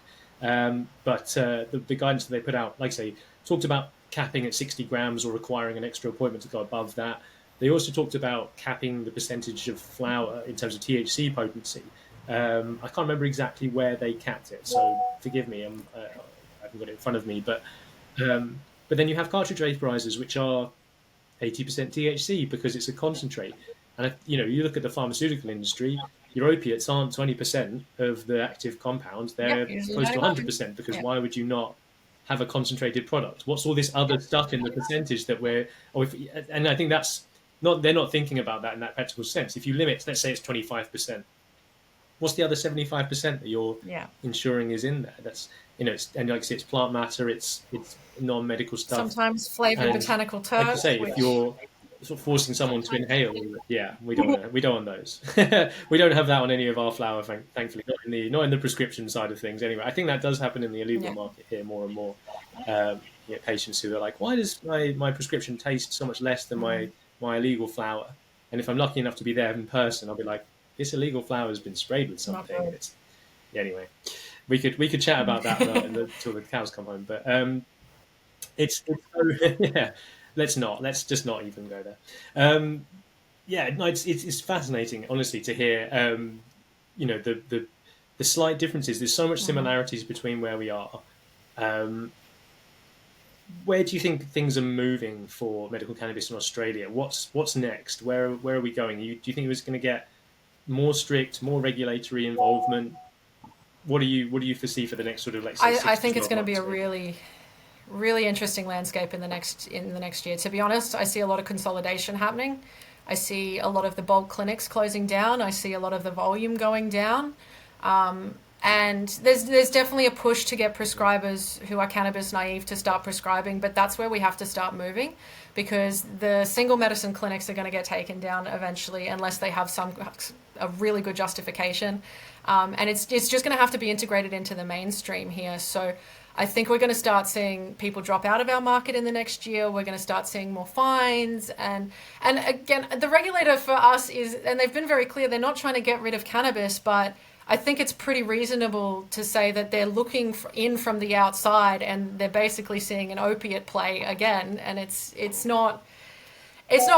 But the guidance that they put out, like I say, talked about capping at 60 grams or requiring an extra appointment to go above that. They also talked about capping the percentage of flower in terms of THC potency. I can't remember exactly where they capped it, so forgive me, I haven't got it in front of me. But then you have cartridge vaporizers, which are 80% THC because it's a concentrate. And you look at the pharmaceutical industry, your opiates aren't 20% of the active compounds; they're close to 100%. Because why would you not have a concentrated product? What's all this other stuff in the percentage that and I think that's not, they're not thinking about that in that practical sense. If you limit, let's say it's 25%, what's the other 75% that you're ensuring is in there? That's and like I say, it's plant matter, it's non-medical stuff. Sometimes flavored botanical terps. Like I say, if you're sort of forcing someone to inhale, we don't want those. We don't have that on any of our flour, thankfully, not in the prescription side of things. Anyway, I think that does happen in the illegal market here more and more. Patients who are like, why does my prescription taste so much less than my illegal flour? And if I'm lucky enough to be there in person, I'll be like, this illegal flour has been sprayed with something. Anyway, we could chat about that until the cows come home. But it's let's just not even go there. It's fascinating, honestly, to hear the slight differences. There's so much similarities between where we are. Where do you think things are moving for medical cannabis in Australia? What's next? Where are we going? Do you think it was going to get more strict, more regulatory involvement? What do you foresee for the next sort of, like, say, I think it's going to be a really interesting landscape in the next year. To be honest, I see a lot of consolidation happening. I see a lot of the bulk clinics closing down. I see a lot of the volume going down. And there's definitely a push to get prescribers who are cannabis naive to start prescribing, but that's where we have to start moving, because the single medicine clinics are going to get taken down eventually unless they have a really good justification. And it's just going to have to be integrated into the mainstream here. So I think we're going to start seeing people drop out of our market in the next year. We're going to start seeing more fines. And again, the regulator for us and they've been very clear, they're not trying to get rid of cannabis, but I think it's pretty reasonable to say that they're looking in from the outside and they're basically seeing an opiate play again. And it's not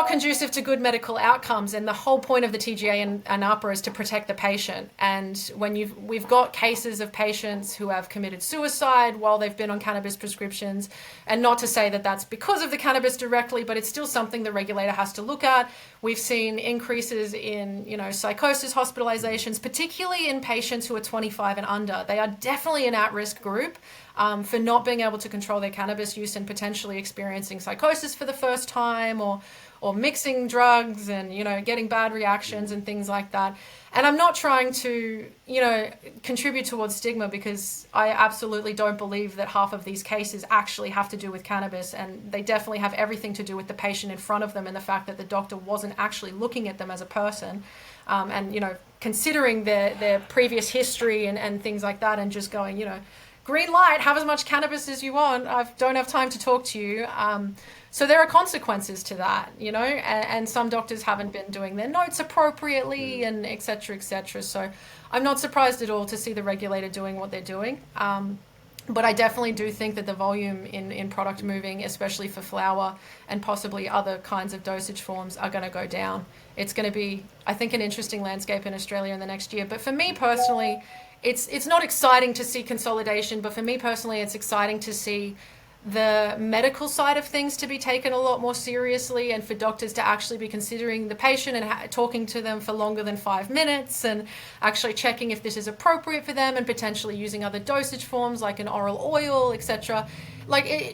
conducive to good medical outcomes. And the whole point of the TGA and ANAPA is to protect the patient. And when we've got cases of patients who have committed suicide while they've been on cannabis prescriptions, and not to say that that's because of the cannabis directly, but it's still something the regulator has to look at. We've seen increases in, psychosis hospitalizations, particularly in patients who are 25 and under. They are definitely an at-risk group for not being able to control their cannabis use and potentially experiencing psychosis for the first time, or or mixing drugs and, getting bad reactions and things like that. And I'm not trying to, contribute towards stigma, because I absolutely don't believe that half of these cases actually have to do with cannabis, and they definitely have everything to do with the patient in front of them and the fact that the doctor wasn't actually looking at them as a person, and considering their previous history and things like that, and just going, green light, have as much cannabis as you want. I don't have time to talk to you. So there are consequences to that, and some doctors haven't been doing their notes appropriately, and et cetera, et cetera. So I'm not surprised at all to see the regulator doing what they're doing. But I definitely do think that the volume in product moving, especially for flower and possibly other kinds of dosage forms, are going to go down. It's going to be, I think, an interesting landscape in Australia in the next year. But for me personally, it's not exciting to see consolidation, but for me personally, it's exciting to see the medical side of things to be taken a lot more seriously, and for doctors to actually be considering the patient and talking to them for longer than 5 minutes, and actually checking if this is appropriate for them, and potentially using other dosage forms like an oral oil, etc.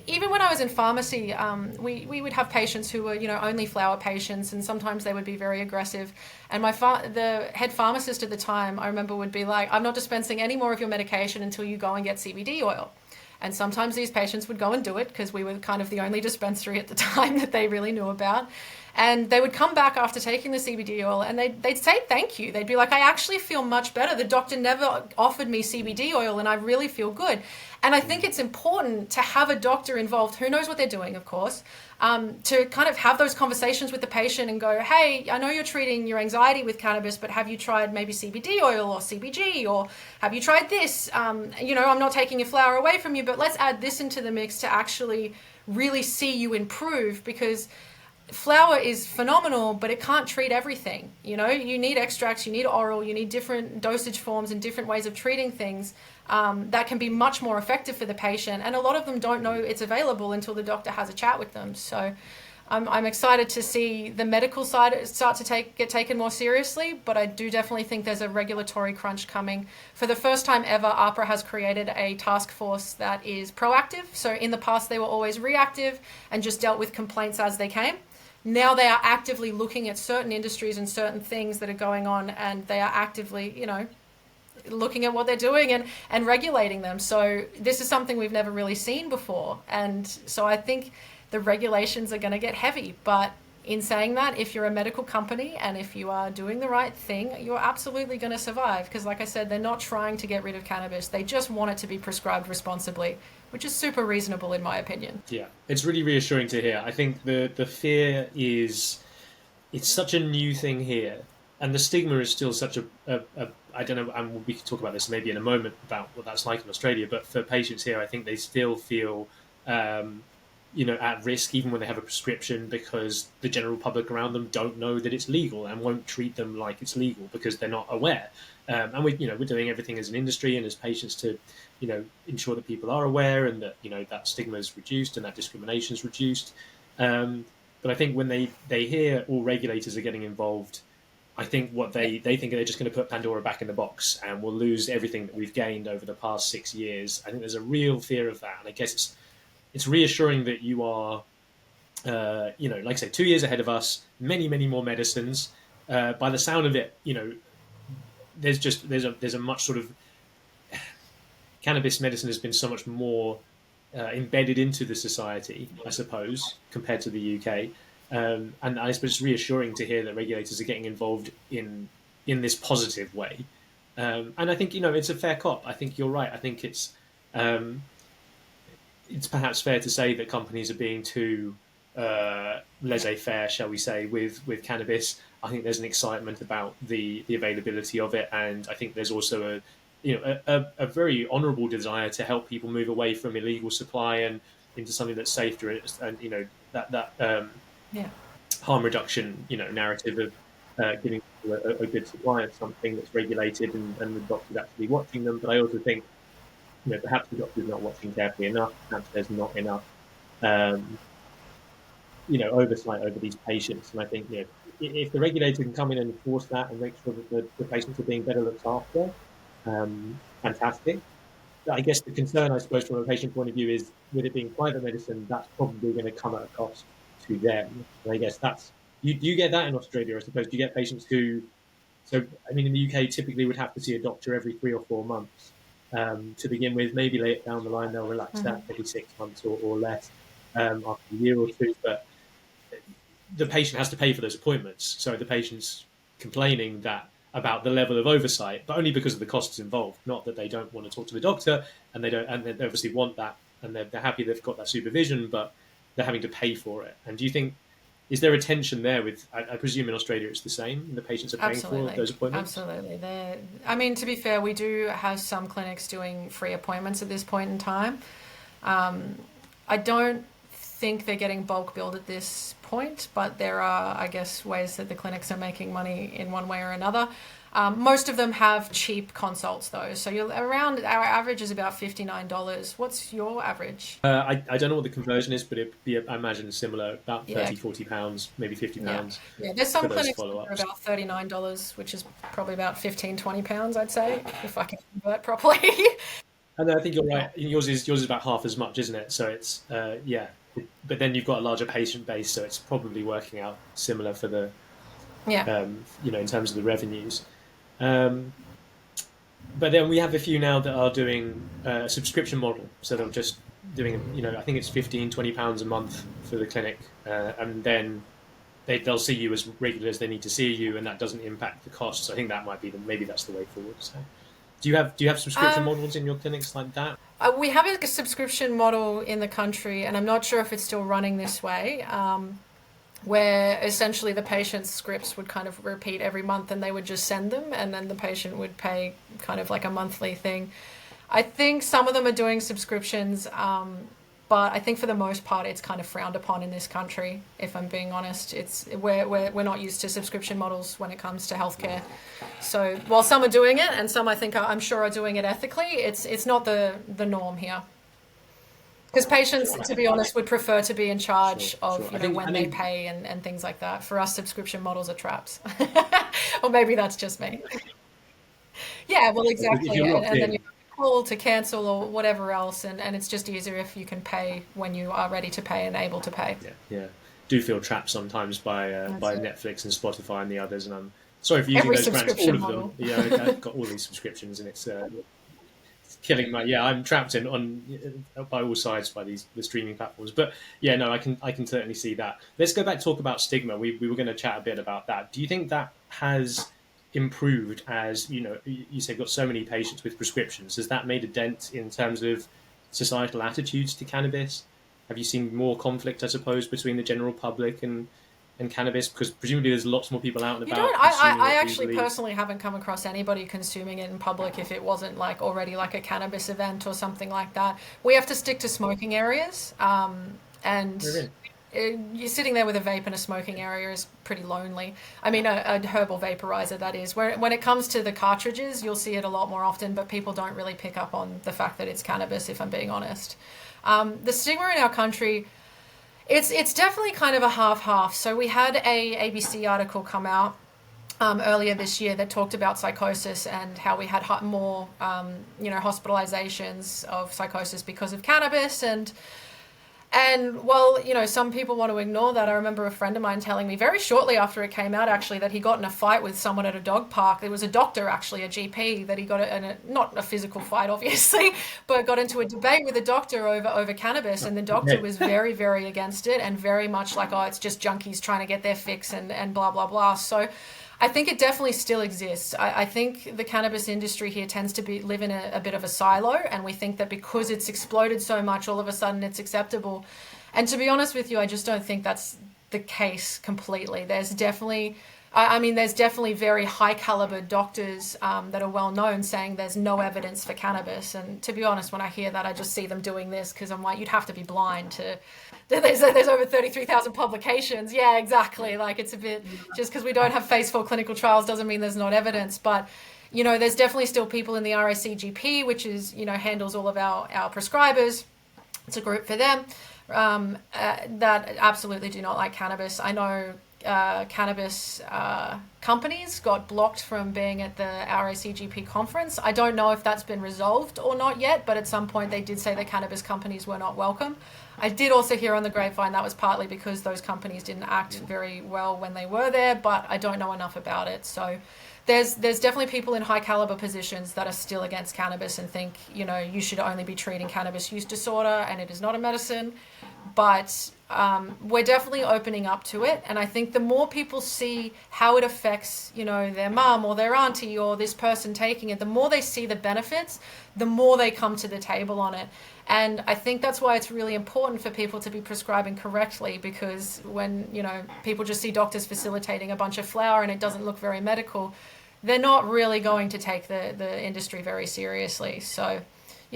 Even when I was in pharmacy, we would have patients who were only flower patients, and sometimes they would be very aggressive. And the head pharmacist at the time, I remember, would be like, "I'm not dispensing any more of your medication until you go and get CBD oil." And sometimes these patients would go and do it, because we were kind of the only dispensary at the time that they really knew about. And they would come back after taking the CBD oil, and they'd say thank you. They'd be like, "I actually feel much better. The doctor never offered me CBD oil, and I really feel good." And I think it's important to have a doctor involved who knows what they're doing, of course, to kind of have those conversations with the patient and go, "Hey, I know you're treating your anxiety with cannabis, but have you tried maybe CBD oil or CBG, or have you tried this? I'm not taking your flower away from you, but let's add this into the mix to actually really see you improve," because flower is phenomenal, but it can't treat everything. You need extracts, you need oral, you need different dosage forms and different ways of treating things that can be much more effective for the patient. And a lot of them don't know it's available until the doctor has a chat with them. So I'm excited to see the medical side start to get taken more seriously, but I do definitely think there's a regulatory crunch coming. For the first time ever, AHPRA has created a task force that is proactive. So in the past, they were always reactive and just dealt with complaints as they came. Now they are actively looking at certain industries and certain things that are going on, and they are actively, looking at what they're doing and regulating them. So this is something we've never really seen before. And so I think the regulations are going to get heavy. But in saying that, if you're a medical company and if you are doing the right thing, you're absolutely going to survive. Because like I said, they're not trying to get rid of cannabis. They just want it to be prescribed responsibly, which is super reasonable in my opinion. Yeah, it's really reassuring to hear. I think the fear is, it's such a new thing here, and the stigma is still such a I don't know, and we can talk about this maybe in a moment about what that's like in Australia, but for patients here, I think they still feel at risk even when they have a prescription, because the general public around them don't know that it's legal and won't treat them like it's legal because they're not aware. And we're doing everything as an industry and as patients to ensure that people are aware, and that that stigma is reduced and that discrimination is reduced. But I think when they hear all regulators are getting involved, I think what they think they're just going to put Pandora back in the box and we'll lose everything that we've gained over the past 6 years. I think there's a real fear of that, and I guess it's reassuring that you are, like I said, 2 years ahead of us, many more medicines. By the sound of it, there's a much sort of, cannabis medicine has been so much more embedded into the society, I suppose, compared to the UK. And I suppose it's reassuring to hear that regulators are getting involved in this positive way. And I think it's a fair cop. I think you're right. I think it's perhaps fair to say that companies are being too laissez-faire, shall we say, with cannabis. I think there's an excitement about the availability of it, and I think there's also a very honourable desire to help people move away from illegal supply and into something that's safer, and that harm reduction narrative of giving people a good supply of something that's regulated and the doctor's actually watching them. But I also think perhaps the doctor's not watching carefully enough. Perhaps there's not enough oversight over these patients. And I think if the regulator can come in and enforce that and make sure that the patients are being better looked after, fantastic. I guess the concern, I suppose, from a patient point of view is, with it being private medicine, that's probably going to come at a cost to them. And I guess that's, you get that in Australia, I suppose. Do you get patients who, so I mean, in the UK, typically would have to see a doctor every 3 or 4 months to begin with. Maybe later down the line, they'll relax that every 6 months or less after a year or two. But the patient has to pay for those appointments. So the patient's complaining that about the level of oversight, but only because of the costs involved, not that they don't want to talk to the doctor and they obviously want that and they're happy they've got that supervision, but they're having to pay for it. And do you think, is there a tension there with, I presume in Australia it's the same, the patients are paying for those appointments? Absolutely. I mean, to be fair, we do have some clinics doing free appointments at this point in time. I don't think they're getting bulk billed at this point, but there are, I guess, ways that the clinics are making money in one way or another. Most of them have cheap consults though, so you're around, our average is about $59. What's your average? I don't know what the conversion is, but it'd be, I imagine, similar, about 30, 40 pounds, maybe 50 pounds. Yeah, there's some for those clinics that are follow-ups. about $39, which is probably about 15, 20 pounds, I'd say, if I can convert properly. And I think you're right. Yours is about half as much, isn't it? So it's yeah, but then you've got a larger patient base, so it's probably working out similar for the Yeah. in terms of the revenues. But then we have a few now that are doing a subscription model, so they're just doing, I think it's 15, 20 pounds a month for the clinic, and then they'll see you as regular as they need to see you, and that doesn't impact the costs. I think that might be maybe that's the way forward. So, do you have subscription models in your clinics like that? We have a subscription model in the country, and I'm not sure if it's still running this way, where essentially the patient's scripts would kind of repeat every month and they would just send them, and then the patient would pay kind of like a monthly thing. I think some of them are doing subscriptions, but I think for the most part it's kind of frowned upon in this country, if I'm being honest. We're not used to subscription models when it comes to healthcare. So while some are doing it, and some I'm sure are doing it ethically, it's not the norm here. Because patients, to be honest, would prefer to be in charge of when they pay and things like that. For us, subscription models are traps. Or maybe that's just me. Yeah, well, exactly. And then you call to cancel or whatever else, and it's just easier if you can pay when you are ready to pay and able to pay. Yeah. Do feel trapped sometimes by Netflix and Spotify and the others, and I'm sorry for using those brands, all of them. Yeah, I've got all these subscriptions, and it's killing my. Yeah, I'm trapped on by all sides by the streaming platforms. But yeah, no, I can certainly see that. Let's go back to talk about stigma. We were going to chat a bit about that. Do you think that has improved as you said, got so many patients with prescriptions? Has that made a dent in terms of societal attitudes to cannabis? Have you seen more conflict, I suppose, between the general public and cannabis? Because presumably there's lots more people out and about. I actually personally haven't come across anybody consuming it in public if it wasn't like already like a cannabis event or something like that. We have to stick to smoking areas, and you're sitting there with a vape in a smoking area is pretty lonely. I mean, a herbal vaporizer, that is. When it comes to the cartridges, you'll see it a lot more often, but people don't really pick up on the fact that it's cannabis, if I'm being honest. The stigma in our country, it's definitely kind of a half-half. So we had a ABC article come out earlier this year that talked about psychosis and how we had more, hospitalizations of psychosis because of cannabis. And well, some people want to ignore that. I remember a friend of mine telling me very shortly after it came out, actually, that he got in a fight with someone at a dog park. There was a doctor, actually, a GP, that he got not a physical fight, obviously, but got into a debate with a doctor over cannabis. And the doctor was very, very against it and very much like, oh, it's just junkies trying to get their fix and blah, blah, blah. So I think it definitely still exists. I think the cannabis industry here tends to live in a bit of a silo, and we think that because it's exploded so much, all of a sudden it's acceptable. And to be honest with you, I just don't think that's the case completely. There's definitely very high caliber doctors that are well known saying there's no evidence for cannabis. And to be honest, when I hear that, I just see them doing this because I'm like, you'd have to be blind to. There's over 33,000 publications. Yeah, exactly. Like, it's a bit, just because we don't have phase 4 clinical trials doesn't mean there's not evidence. But, there's definitely still people in the RACGP, which is, handles all of our prescribers. It's a group for them that absolutely do not like cannabis. I know cannabis companies got blocked from being at the RACGP conference. I don't know if that's been resolved or not yet, but at some point they did say the cannabis companies were not welcome. I did also hear on the grapevine that was partly because those companies didn't act very well when they were there, but I don't know enough about it. So there's definitely people in high caliber positions that are still against cannabis and think, you should only be treating cannabis use disorder and it is not a medicine. But we're definitely opening up to it. And I think the more people see how it affects, their mum or their auntie or this person taking it, the more they see the benefits, the more they come to the table on it. And I think that's why it's really important for people to be prescribing correctly, because when, people just see doctors facilitating a bunch of flour and it doesn't look very medical, they're not really going to take the industry very seriously. So,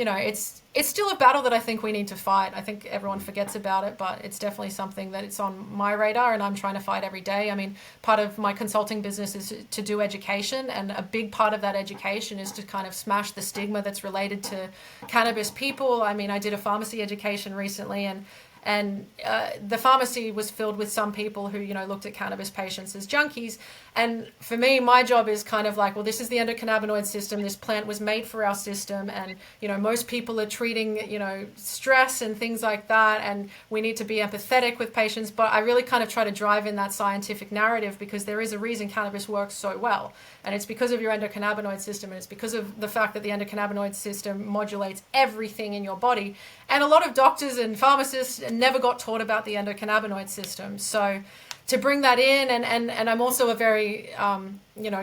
it's still a battle that I think we need to fight. I think everyone forgets about it, but it's definitely something that it's on my radar and I'm trying to fight every day. I mean, part of my consulting business is to do education, and a big part of that education is to kind of smash the stigma that's related to cannabis people. I mean, I did a pharmacy education recently, and the pharmacy was filled with some people who, looked at cannabis patients as junkies. And for me, my job is kind of like, well, this is the endocannabinoid system. This plant was made for our system. And, most people are treating, stress and things like that. And we need to be empathetic with patients. But I really kind of try to drive in that scientific narrative, because there is a reason cannabis works so well. And it's because of your endocannabinoid system. And it's because of the fact that the endocannabinoid system modulates everything in your body. And a lot of doctors and pharmacists never got taught about the endocannabinoid system. So to bring that in, and I'm also a very,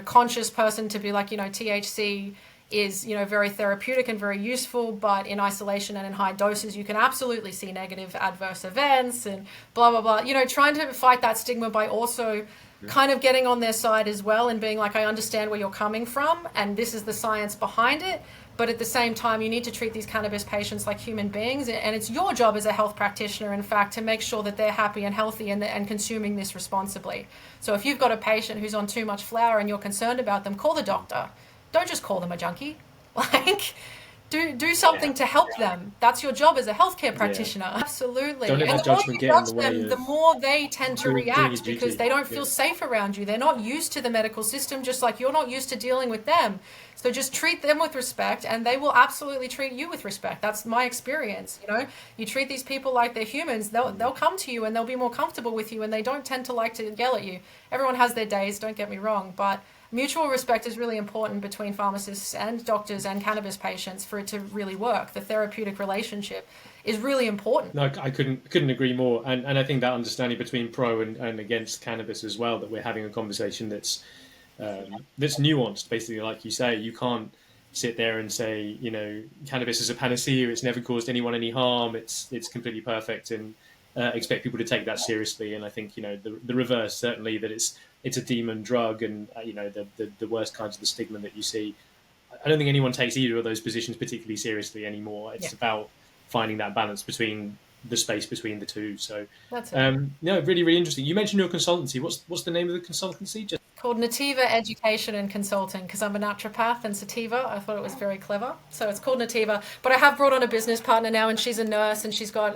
conscious person to be like, THC is, very therapeutic and very useful, but in isolation and in high doses, you can absolutely see negative adverse events and blah, blah, blah. Trying to fight that stigma by also kind of getting on their side as well and being like, I understand where you're coming from and this is the science behind it. But at the same time, you need to treat these cannabis patients like human beings. And it's your job as a health practitioner, in fact, to make sure that they're happy and healthy and consuming this responsibly. So if you've got a patient who's on too much flour and you're concerned about them, call the doctor. Don't just call them a junkie. Do something to help them. That's your job as a healthcare practitioner. Absolutely. Don't let And that the more judgment you get in judge the way them, of the more they tend to doing your react, duty. because they don't feel safe around you. They're not used to the medical system, just like you're not used to dealing with them. So just treat them with respect and they will absolutely treat you with respect. That's my experience. You treat these people like they're humans, they'll come to you and they'll be more comfortable with you, and they don't tend to like to yell at you. Everyone has their days, don't get me wrong, but mutual respect is really important between pharmacists and doctors and cannabis patients for it to really work. The therapeutic relationship is really important. No, I couldn't agree more. And I think that understanding between pro and against cannabis as well, that we're having a conversation that's nuanced. Basically, like you say, you can't sit there and say, cannabis is a panacea, it's never caused anyone any harm, it's completely perfect, and expect people to take that seriously. And I think, the reverse, certainly, that it's a demon drug, and the worst kinds of the stigma that you see. I don't think anyone takes either of those positions particularly seriously anymore. It's about finding that balance between the space between the two. So that's it. Really, really interesting. You mentioned your consultancy. What's the name of the consultancy? Just called Nativa Education and Consulting, because I'm a naturopath and sativa. I thought it was very clever. So it's called Nativa. But I have brought on a business partner now, and she's a nurse and she's got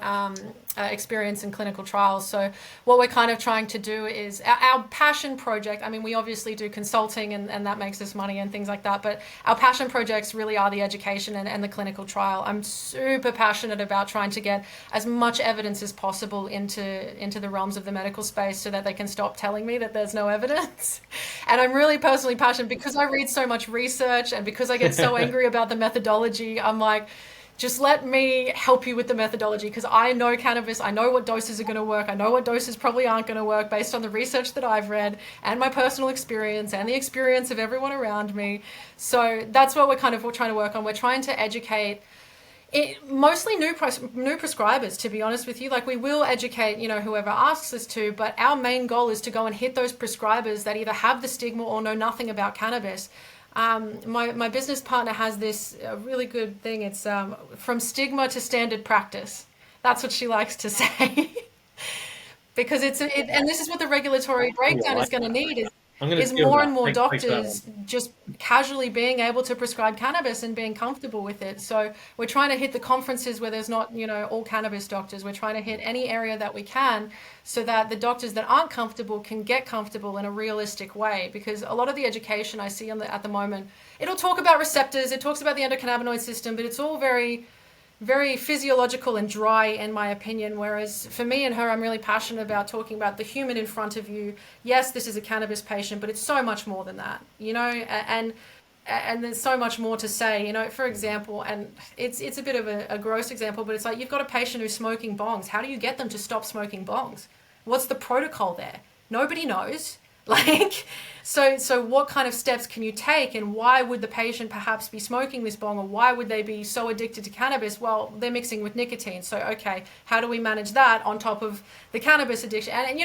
experience in clinical trials. So what we're kind of trying to do is our passion project. I mean, we obviously do consulting and that makes us money and things like that. But our passion projects really are the education and the clinical trial. I'm super passionate about trying to get as much evidence as possible into the realms of the medical space so that they can stop telling me that there's no evidence. And I'm really personally passionate because I read so much research and because I get so angry about the methodology. I'm like, just let me help you with the methodology, because I know cannabis, I know what doses are going to work, I know what doses probably aren't going to work based on the research that I've read and my personal experience and the experience of everyone around me. So that's what we're trying to work on. We're trying to educate mostly new prescribers, to be honest with you. Like, we will educate, whoever asks us to, but our main goal is to go and hit those prescribers that either have the stigma or know nothing about cannabis. My business partner has this really good thing. It's from stigma to standard practice. That's what she likes to say. Because and this is what the regulatory breakdown is going to need, is I'm going to is steal more that. and more Thanks for that doctors just casually being able to prescribe cannabis and being comfortable with it. So we're trying to hit the conferences where there's not, all cannabis doctors. We're trying to hit any area that we can so that the doctors that aren't comfortable can get comfortable in a realistic way. Because a lot of the education I see at the moment, it'll talk about receptors, it talks about the endocannabinoid system, but it's all very physiological and dry, in my opinion. Whereas for me and her, I'm really passionate about talking about the human in front of you. Yes, this is a cannabis patient, but it's so much more than that, and there's so much more to say, for example, and it's a bit of a gross example, but it's like you've got a patient who's smoking bongs. How do you get them to stop smoking bongs? What's the protocol there? Nobody knows. Like, so what kind of steps can you take, and why would the patient perhaps be smoking this bong, or why would they be so addicted to cannabis? Well, they're mixing with nicotine. So, okay, how do we manage that on top of the cannabis addiction? And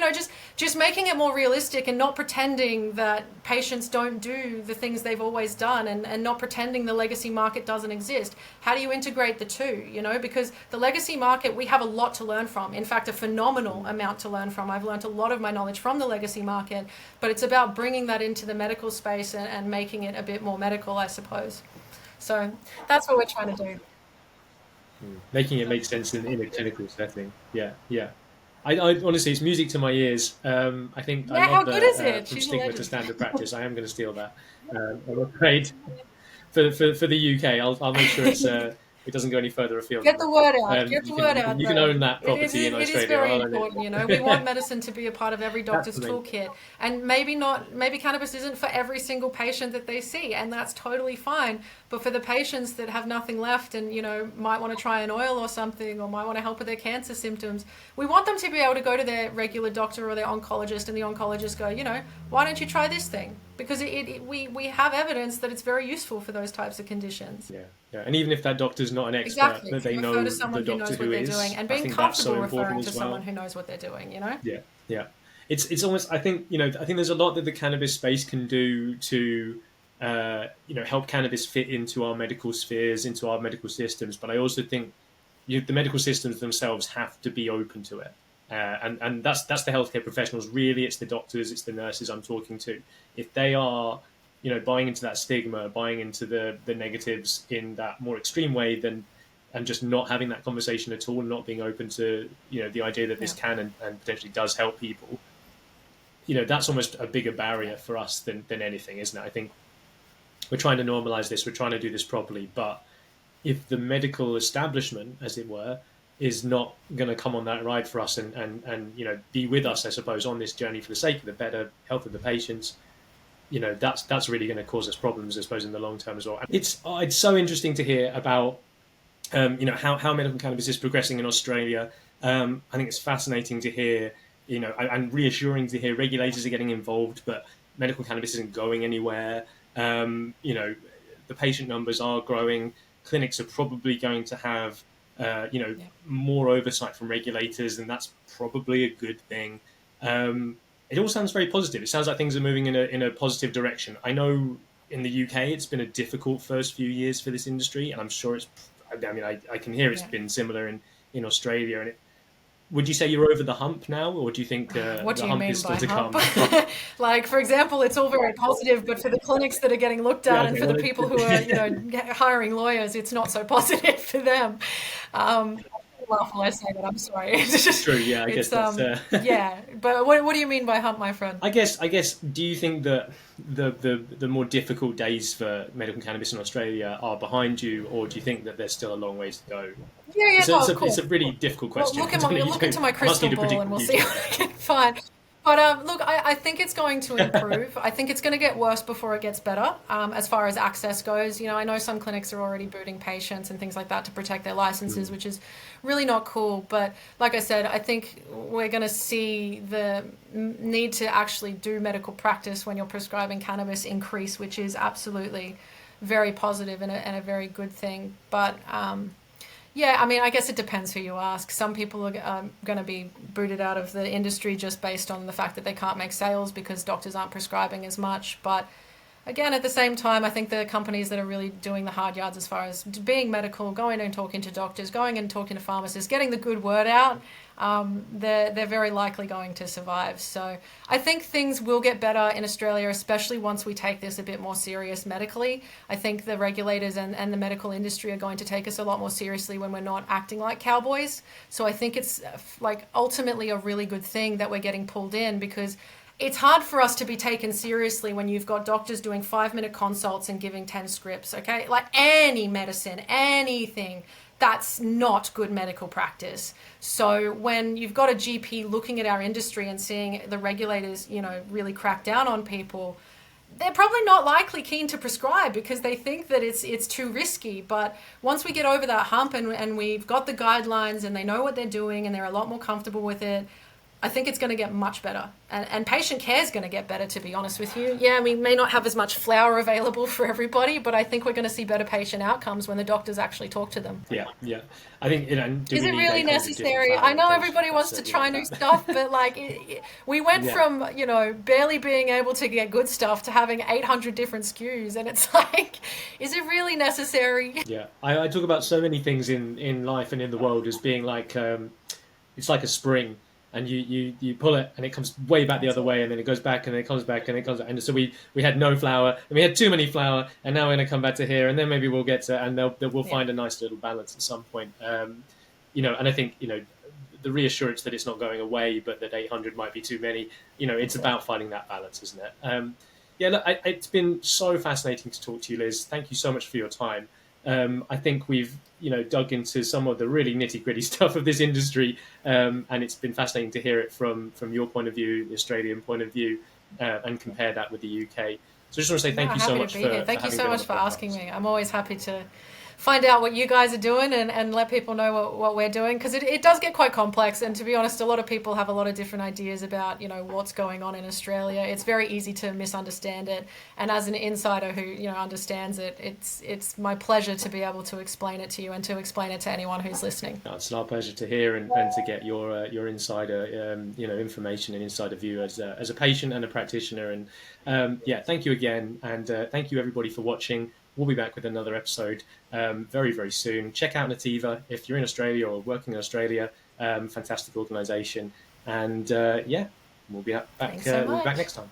just making it more realistic, and not pretending that patients don't do the things they've always done, and not pretending the legacy market doesn't exist. How do you integrate the two, because the legacy market, we have a lot to learn from. In fact, a phenomenal amount to learn from. I've learned a lot of my knowledge from the legacy market, but it's about bringing that into the medical space and making it a bit more medical, I suppose. So that's what we're trying to do. making it make sense in a clinical setting. Yeah, yeah. I honestly, it's music to my ears. I think I Yeah, how love good is the it? from She's a stigma to legend. standard practice. I am going to steal that. I'm afraid for the UK, I'll make sure it doesn't go any further afield Get than the that. word out. Get the word out, You can though. own that property in It is Australia. very I'll own important. We want it. medicine to be a part of every That's doctor's the main. toolkit, and maybe cannabis isn't for every single patient that they see, and that's totally fine. But for the patients that have nothing left, and might want to try an oil or something, or might want to help with their cancer symptoms, we want them to be able to go to their regular doctor or their oncologist, and the oncologist go, why don't you try this thing? Because we have evidence that it's very useful for those types of conditions. Yeah, yeah. And even if that doctor's not an expert, Exactly. that they Refer know to the someone who doctor knows what who they're doing, is, and I being think that's so comfortable important referring as to someone well. who knows what they're doing, Yeah, yeah. It's almost, I think I think there's a lot that the cannabis space can do to help cannabis fit into our medical spheres, into our medical systems. But I also think the medical systems themselves have to be open to it. And that's the healthcare professionals. Really, it's the doctors, it's the nurses I'm talking to. If they are, buying into that stigma, buying into the negatives in that more extreme way, then and just not having that conversation at all, and not being open to the idea that this yeah, can and potentially does help people, that's almost a bigger yeah, barrier for us than anything, isn't it? I think we're trying to normalize this, we're trying to do this properly, but if the medical establishment, as it were, is not going to come on that ride for us and be with yeah. us, I suppose, on this journey for the sake of the better health of the patients, that's really going to cause us problems, I suppose, in the long term as well. It's so interesting to hear about how medical cannabis is progressing in Australia. I think it's fascinating to hear, and reassuring to hear regulators are getting involved, but medical cannabis isn't going anywhere. The patient numbers are growing. Clinics are probably going to have, Yeah. more oversight from regulators, and that's probably a good thing. It all sounds very positive. It sounds like things are moving in a positive direction. I know in the UK it's been a difficult first few years for this industry, and I'm sure it's. I mean, I can hear it's Yeah. been similar in Australia. And would you say you're over the hump now, or do you think What the do you hump is mean still by to hump? come? Like, for example, it's all very positive, but for the clinics that are getting looked Yeah, at, and okay. for the Well, people who are, hiring lawyers, it's not so positive for them. I laugh while I say that. I'm sorry. true. Yeah, I guess It's that's. yeah. But what do you mean by hump, my friend? I guess. Do you think that the more difficult days for medical cannabis in Australia are behind you, or do you think that there's still a long ways to go? Yeah, yeah. It's Oh, it's cool. a really difficult Well, question. I don't know, look into my I'm asking crystal you to ball, predict and the we'll see future. what I can find. But look, I think it's going to improve. I think it's going to get worse before it gets better. As far as access goes, I know some clinics are already booting patients and things like that to protect their licenses, Mm. which is really not cool. But like I said, I think we're going to see the need to actually do medical practice when you're prescribing cannabis increase, which is absolutely very positive and a very good thing. But yeah, I mean, I guess it depends who you ask. Some people are going to be booted out of the industry just based on the fact that they can't make sales because doctors aren't prescribing as much. But again, at the same time, I think the companies that are really doing the hard yards as far as being medical, going and talking to doctors, going and talking to pharmacists, getting the good word out, they're very likely going to survive. So I think things will get better in Australia, especially once we take this a bit more serious medically. I think the regulators and the medical industry are going to take us a lot more seriously when we're not acting like cowboys. So I think it's like ultimately a really good thing that we're getting pulled in, because it's hard for us to be taken seriously when you've got doctors doing 5-minute consults and giving 10 scripts, okay? Like any medicine, anything, that's not good medical practice. So when you've got a GP looking at our industry and seeing the regulators, really crack down on people, they're probably not likely keen to prescribe because they think that it's too risky. But once we get over that hump and we've got the guidelines and they know what they're doing and they're a lot more comfortable with it, I think it's going to get much better. And patient care is going to get better, to be honest with you. Yeah, we may not have as much flour available for everybody, but I think we're going to see better patient outcomes when the doctors actually talk to them. Yeah. I think, is it really necessary? I know everybody wants to try new stuff, but we went from, barely being able to get good stuff to having 800 different SKUs. And it's like, is it really necessary? Yeah. I talk about so many things in life and in the world as being like, it's like a spring. And you pull it and it comes way back the other way, and then it goes back and then it comes back and it comes back. And so we had no flour and we had too many flour, and now we're going to come back to here, and then maybe we'll get to, and we'll find a nice little balance at some point. And I think, the reassurance that it's not going away, but that 800 might be too many, it's about finding that balance, isn't it? Look, it's been so fascinating to talk to you, Liz. Thank you so much for your time. I think we've dug into some of the really nitty-gritty stuff of this industry, and it's been fascinating to hear it from your point of view, the Australian point of view, and compare that with the UK. So I just want to say thank you so much for thank you so much for asking me. I'm always happy to find out what you guys are doing and let people know what we're doing, because it does get quite complex. And to be honest, a lot of people have a lot of different ideas about what's going on in Australia. It's very easy to misunderstand it, and as an insider who understands it, it's my pleasure to be able to explain it to you and to explain it to anyone who's listening. It's our pleasure to hear and to get your insider information and insider view as a patient and a practitioner. And thank you again, and thank you everybody for watching. We'll be back with another episode very, very soon. Check out Nativa if you're in Australia or working in Australia. Fantastic organisation. And we'll be back next time.